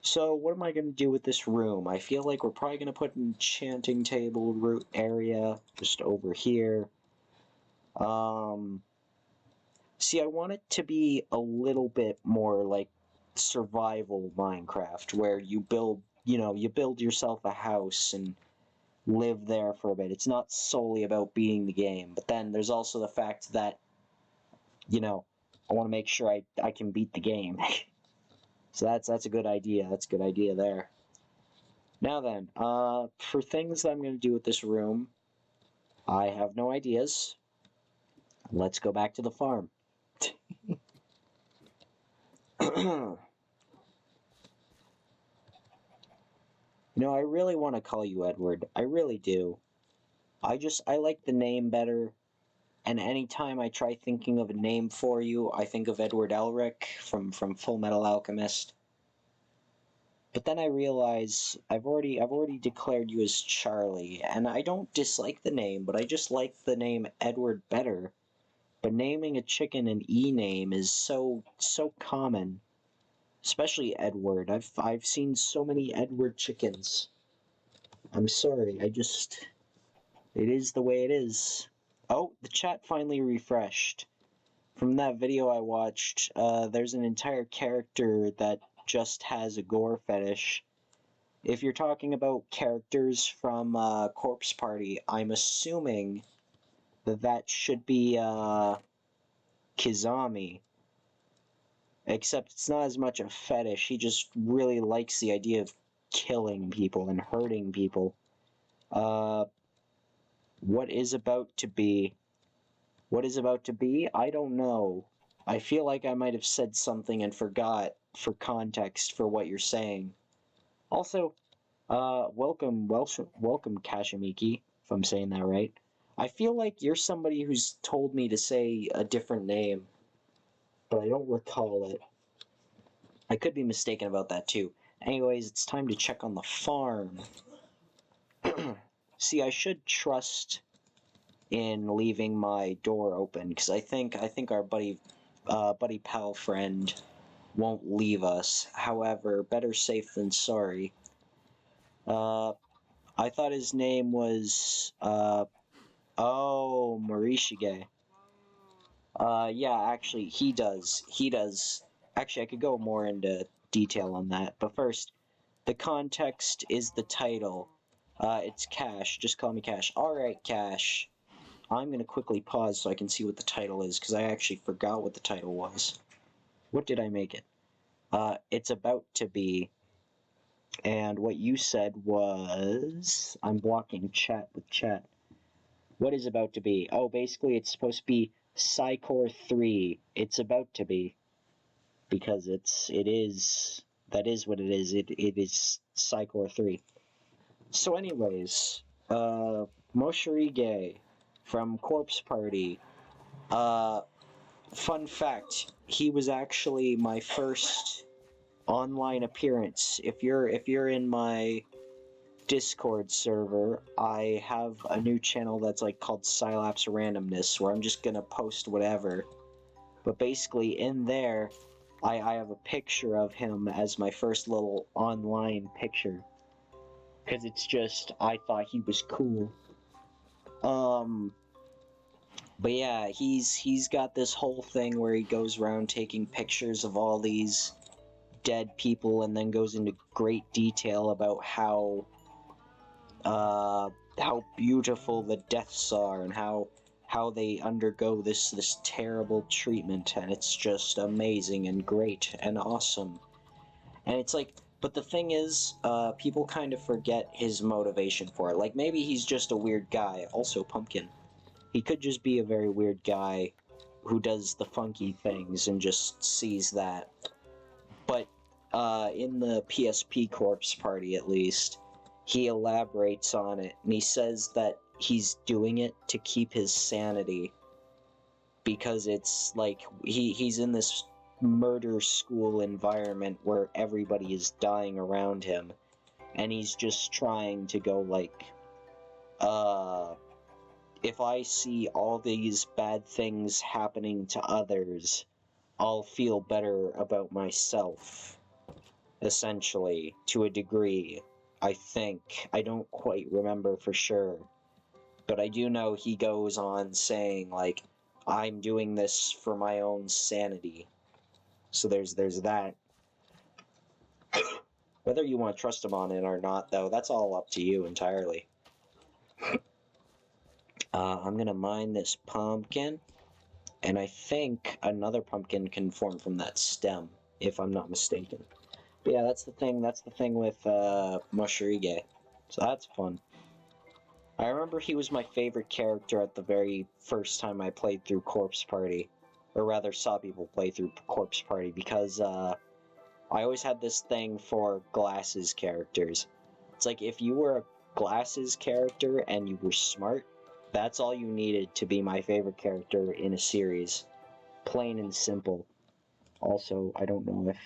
So what am I going to do with this room? I feel like we're probably going to put an enchanting table root area just over here. See, I want it to be a little bit more like survival Minecraft, where you build yourself a house and live there for a bit. It's not solely about beating the game, but then there's also the fact that, I want to make sure I can beat the game. So that's a good idea. That's a good idea there. Now then, for things that I'm going to do with this room, I have no ideas. Let's go back to the farm. I really want to call you Edward. I really do. I like the name better, and anytime I try thinking of a name for you, I think of Edward Elric from Full Metal Alchemist. But then I realize I've already declared you as Charlie, and I don't dislike the name, but I just like the name Edward better. But naming a chicken an E name is so common, especially Edward. I've seen so many Edward chickens. I'm sorry, it is the way it is. Oh, the chat finally refreshed. From that video I watched, there's an entire character that just has a gore fetish. If you're talking about characters from Corpse Party, I'm assuming that should be Kizami. Except it's not as much a fetish, he just really likes the idea of killing people and hurting people. What is about to be? What is about to be? I don't know. I feel like I might have said something and forgot for context for what you're saying. Also, welcome, Kashimiki, if I'm saying that right. I feel like you're somebody who's told me to say a different name, but I don't recall it. I could be mistaken about that too. Anyways, it's time to check on the farm. See, I should trust in leaving my door open because I think our buddy pal friend won't leave us. However, better safe than sorry. Uh, I thought his name was Morishige. Yeah, actually, he does. He does. Actually, I could go more into detail on that, but first, the context is the title. It's Cash. Just call me Cash. All right, Cash. I'm gonna quickly pause so I can see what the title is because I actually forgot what the title was. What did I make it? It's about to be. And what you said was I'm blocking chat with chat. What is about to be? Oh, basically it's supposed to be Cycore 3. It's about to be because it is that is what it is. It is Cycore 3. So anyways, Moshirige from Corpse Party. Uh Fun fact, he was actually my first online appearance. If you're in my Discord server, I have a new channel that's like called Sylaps Randomness, where I'm just gonna post whatever. But basically, in there, I have a picture of him as my first little online picture, because it's just I thought he was cool. Um, but yeah, he's got this whole thing where he goes around taking pictures of all these dead people, and then goes into great detail about how beautiful the deaths are and how they undergo this terrible treatment, and it's just amazing and great and awesome. And it's like, but the thing is, people kind of forget his motivation for it. Like, maybe he's just a weird guy. Also, Pumpkin. He could just be a very weird guy who does the funky things and just sees that. But in the PSP Corpse Party, at least, he elaborates on it, and he says that he's doing it to keep his sanity because it's like he's in this murder school environment where everybody is dying around him, and he's just trying to go like, if I see all these bad things happening to others, I'll feel better about myself, essentially, to a degree. I think. I don't quite remember for sure. But I do know he goes on saying, like, I'm doing this for my own sanity. So there's that. Whether you want to trust him on it or not, though, that's all up to you entirely. I'm gonna mine this pumpkin, and I think another pumpkin can form from that stem, if I'm not mistaken. But yeah, that's the thing. That's the thing with Moshirige. So that's fun. I remember he was my favorite character at the very first time I played through Corpse Party, or rather saw people play through Corpse Party, because I always had this thing for glasses characters. It's like if you were a glasses character and you were smart, that's all you needed to be my favorite character in a series. Plain and simple. Also, I don't know if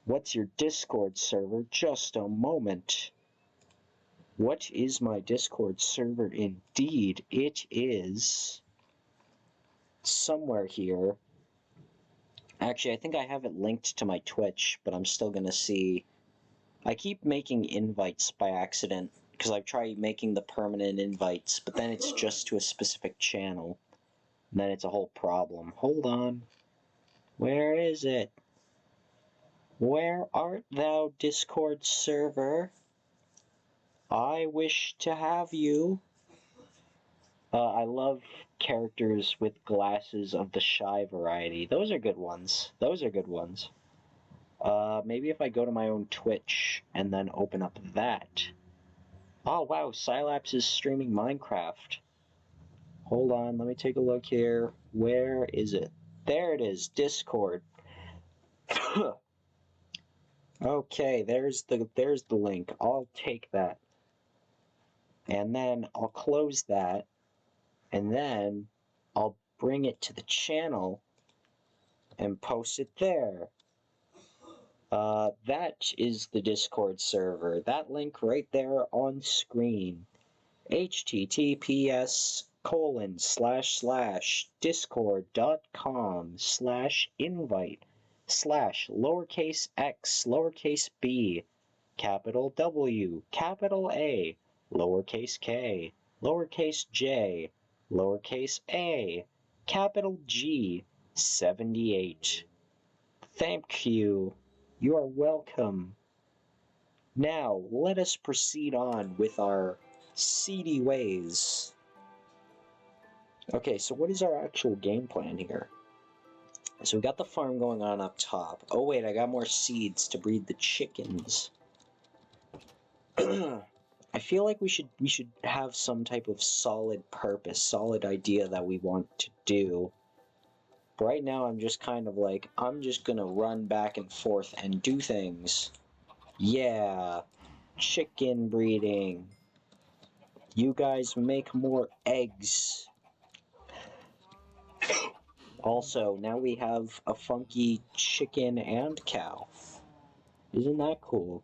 what's your Discord server? Just a moment. What is my Discord server? Indeed, it is somewhere here. Actually, I think I have it linked to my Twitch, but I'm still gonna see. I keep making invites by accident, because I've tried making the permanent invites, but then it's just to a specific channel. And then it's a whole problem. Hold on. Where is it? Where art thou, Discord server? I wish to have you. I love characters with glasses of the shy variety. Those are good ones. Those are good ones. Maybe if I go to my own Twitch and then open up that. Oh wow, Sylaps is streaming Minecraft. Hold on, let me take a look here. Where is it? There it is, Discord. Okay, there's the link. I'll take that. And then I'll close that, and then I'll bring it to the channel and post it there. That is the Discord server. That link right there on screen. https://discord.com/invite/lowercase x, lowercase b, capital W, capital A, lowercase k, lowercase j, lowercase a, capital G, 78. Thank you. You are welcome. Now, let us proceed on with our seedy ways. Okay, so what is our actual game plan here? So we got the farm going on up top. Oh wait, I got more seeds to breed the chickens. I feel like we should have some type of solid purpose, solid idea that we want to do. But right now I'm just kind of like, I'm just gonna run back and forth and do things. Yeah, chicken breeding. You guys make more eggs. Also, now we have a funky chicken and cow. Isn't that cool?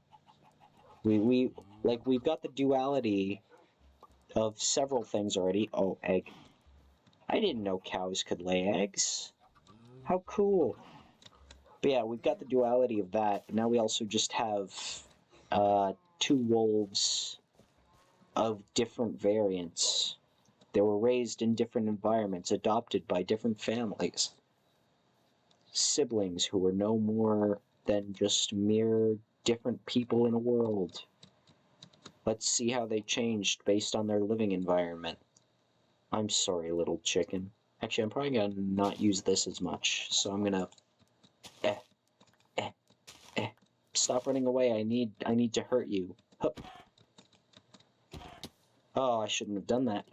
We've got the duality of several things already. Oh, egg. I didn't know cows could lay eggs. How cool. But yeah, we've got the duality of that. Now we also just have two wolves of different variants. They were raised in different environments, adopted by different families. Siblings who were no more than just mere different people in a world. Let's see how they changed based on their living environment. I'm sorry, little chicken. Actually, I'm probably gonna not use this as much, so I'm gonna... Eh, eh, eh. Stop running away, I need to hurt you. Hup. Oh, I shouldn't have done that.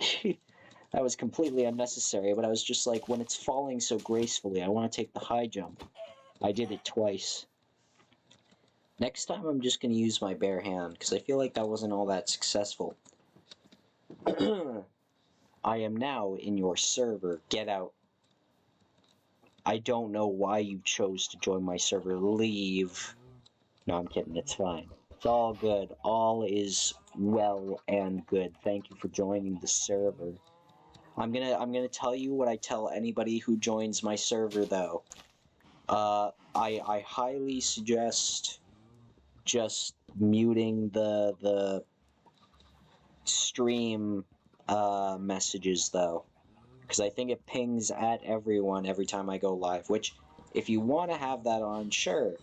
That was completely unnecessary, but I was just like, when it's falling so gracefully, I want to take the high jump. I did it twice. Next time I'm just going to use my bare hand, because I feel like that wasn't all that successful. I am now in your server. Get out. I don't know why you chose to join my server. Leave. No, I'm kidding. It's fine. It's all good. All is well and good. Thank you for joining the server. I'm gonna tell you what I tell anybody who joins my server, though. I highly suggest just muting the stream messages, though, because I think it pings at everyone every time I go live. Which, if you want to have that on, sure,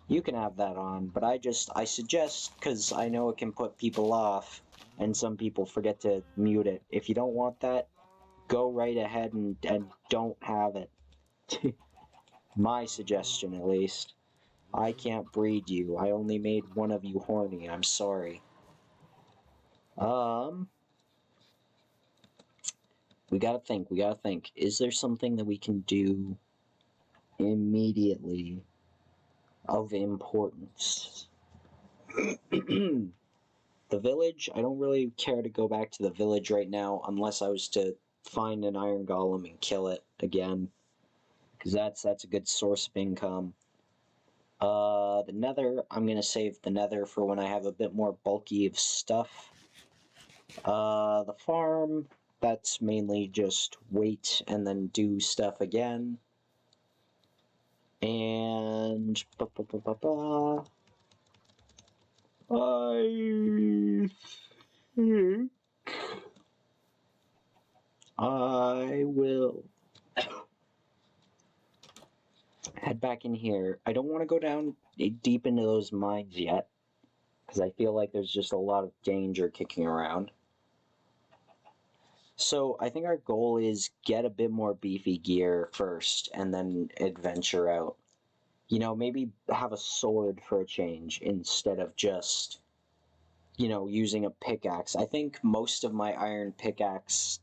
you can have that on. But I suggest, because I know it can put people off, and some people forget to mute it. If you don't want that, go right ahead and don't have it. My suggestion, at least. I can't breed you. I only made one of you horny. I'm sorry. We gotta think. We gotta think. Is there something that we can do immediately of importance? The village? I don't really care to go back to the village right now unless I was to find an iron golem and kill it again. Because that's a good source of income. The nether, I'm gonna save the nether for when I have a bit more bulky of stuff. The farm, that's mainly just wait and then do stuff again. And I think I will head back in here. I don't want to go down deep into those mines yet, because I feel like there's just a lot of danger kicking around. So I think our goal is get a bit more beefy gear first, and then adventure out. You know, maybe have a sword for a change instead of just, you know, using a pickaxe. I think most of my iron pickaxe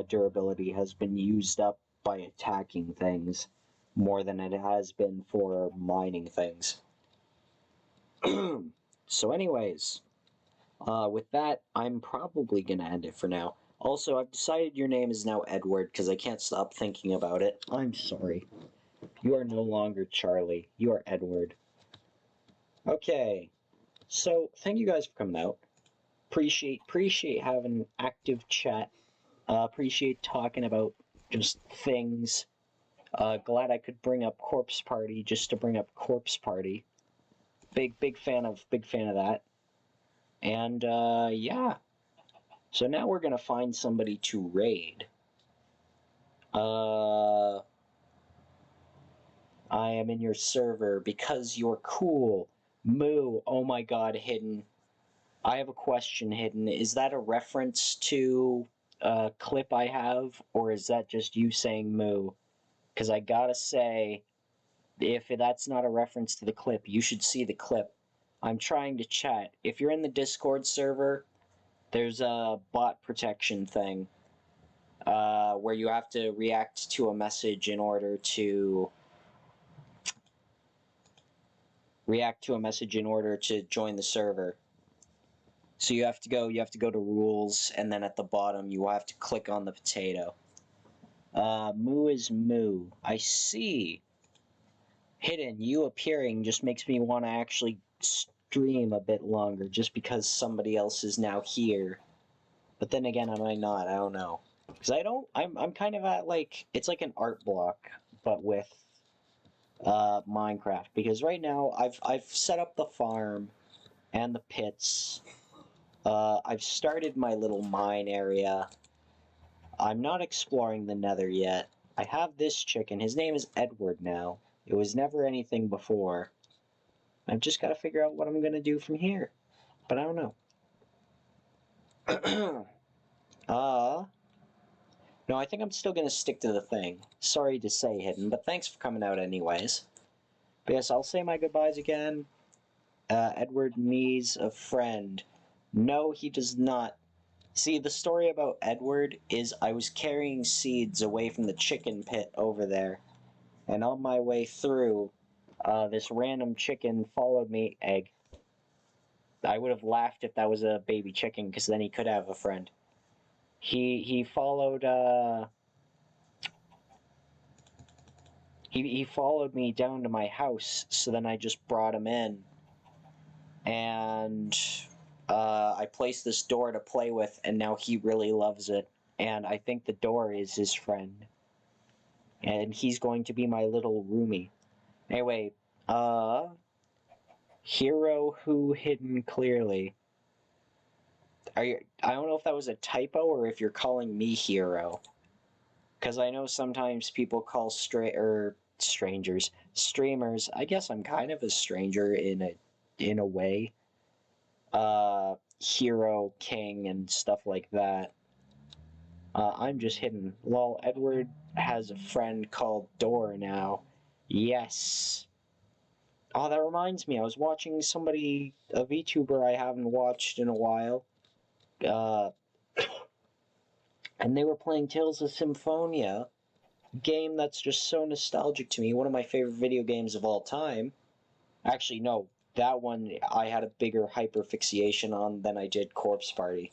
durability has been used up by attacking things more than it has been for mining things. So anyways, with that, I'm probably going to end it for now. Also, I've decided your name is now Edward because I can't stop thinking about it. I'm sorry. You are no longer Charlie. You are Edward. Okay. So, thank you guys for coming out. Appreciate having active chat. Appreciate talking about just things. Glad I could bring up Corpse Party just to bring up Corpse Party. Big fan of that. And yeah. So now we're gonna find somebody to raid. I am in your server because you're cool. Moo. Oh my god, Hidden. I have a question, Hidden. Is that a reference to a clip I have, or is that just you saying moo? Because I gotta say, if that's not a reference to the clip, you should see the clip. I'm trying to chat. If you're in the Discord server, there's a bot protection thing where you have to react to a message in order to join the server. So you have to go to rules, and then at the bottom you have to click on the potato. Moo is moo. I see. Hidden, you appearing just makes me want to actually stream a bit longer, just because somebody else is now here. But then again, I might not. I don't know. Because I'm kind of at like, it's like an art block, but with Minecraft. Because right now I've set up the farm and the pits. I've started my little mine area. I'm not exploring the Nether yet. I have this chicken. His name is Edward now. It was never anything before. I've just got to figure out what I'm going to do from here. But I don't know. No, I think I'm still going to stick to the thing. Sorry to say, Hidden, but thanks for coming out anyways. But yes, I'll say my goodbyes again. Edward needs a friend. No, he does not. See, the story about Edward is I was carrying seeds away from the chicken pit over there. And on my way through, this random chicken followed me. Egg. I would have laughed if that was a baby chicken, because then he could have a friend. He followed he followed me down to my house, so then I just brought him in, and I placed this door to play with, and now he really loves it, and I think the door is his friend, and he's going to be my little roomie. Anyway, hero who hidden clearly. I don't know if that was a typo or if you're calling me hero. Because I know sometimes people call strangers, streamers. I guess I'm kind of a stranger in a way. Hero, king, and stuff like that. I'm just hidden. Lol, Edward has a friend called Door now. Yes. Oh, that reminds me. I was watching a VTuber I haven't watched in a while. And they were playing Tales of Symphonia. Game that's just so nostalgic to me. One of my favorite video games of all time. Actually, no. That one I had a bigger hyperfixation on than I did Corpse Party,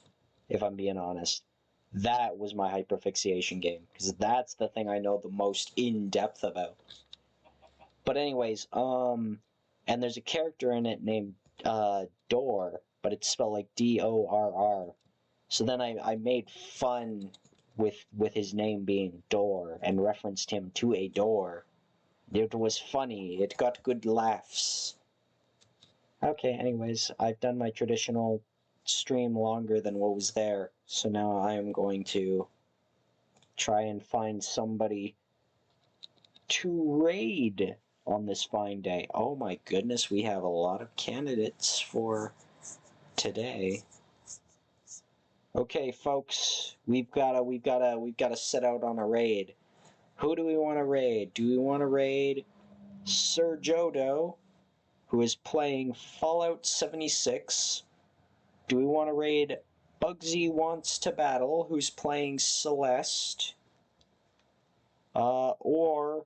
if I'm being honest. That was my hyperfixation game, because that's the thing I know the most in-depth about. But anyways, and there's a character in it named Door, but it's spelled like Dorr. So then I made fun with his name being Door and referenced him to a door. It was funny. It got good laughs. Okay, anyways, I've done my traditional stream longer than what was there, so now I am going to try and find somebody to raid on this fine day. Oh my goodness, we have a lot of candidates for today. Okay, folks, we've got to set out on a raid. Who do we want to raid? Do we want to raid Sir Jodo, who is playing Fallout 76? Do we want to raid Bugsy Wants to Battle, who's playing Celeste? Or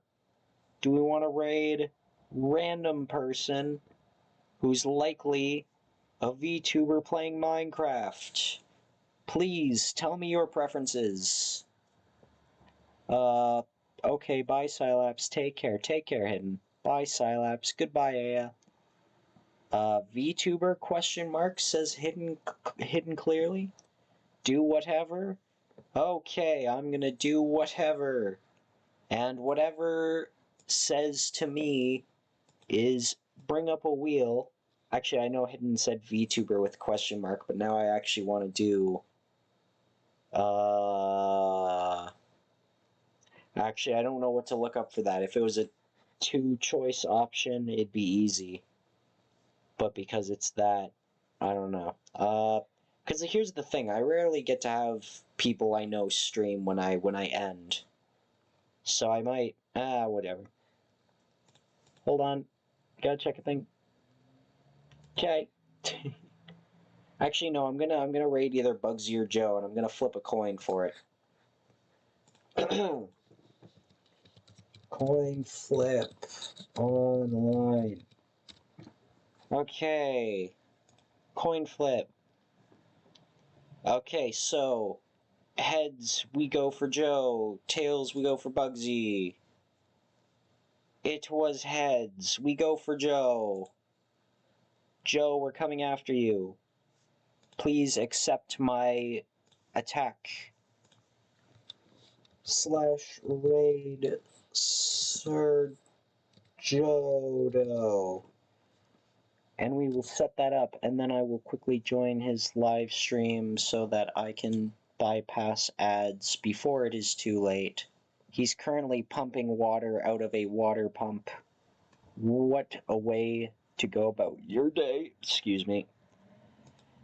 do we want to raid Random Person, who's likely a VTuber playing Minecraft. Please tell me your preferences. Okay, bye, Sylaps. Take care. Take care, Hidden. Bye, Sylaps. Goodbye, Aya. VTuber question mark says hidden clearly. Do whatever. Okay, I'm gonna do whatever. And whatever says to me is bring up a wheel. Actually, I know Hidden said VTuber with question mark, but now I actually want to do actually, I don't know what to look up for that. If it was a two-choice option, it'd be easy. But because it's that, I don't know. Because here's the thing: I rarely get to have people I know stream when I end. So I might whatever. Hold on, gotta check a thing. Okay. Actually, no. I'm gonna raid either Bugsy or Joe, and I'm gonna flip a coin for it. Coin flip online. Okay. Coin flip. Okay, so heads we go for Joe, tails we go for Bugsy. It was heads. We go for Joe. Joe, we're coming after you. Please accept my attack. /raid Sir Jodo. And we will set that up, and then I will quickly join his live stream so that I can bypass ads before it is too late. He's currently pumping water out of a water pump. What a way to go about your day. Excuse me.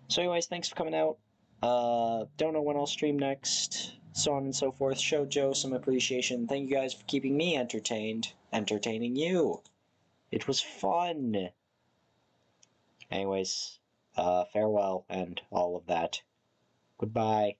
So anyways, thanks for coming out. Don't know when I'll stream next. So on and so forth. Show Joe some appreciation. Thank you guys for keeping me entertained. Entertaining you. It was fun. Anyways, farewell and all of that. Goodbye.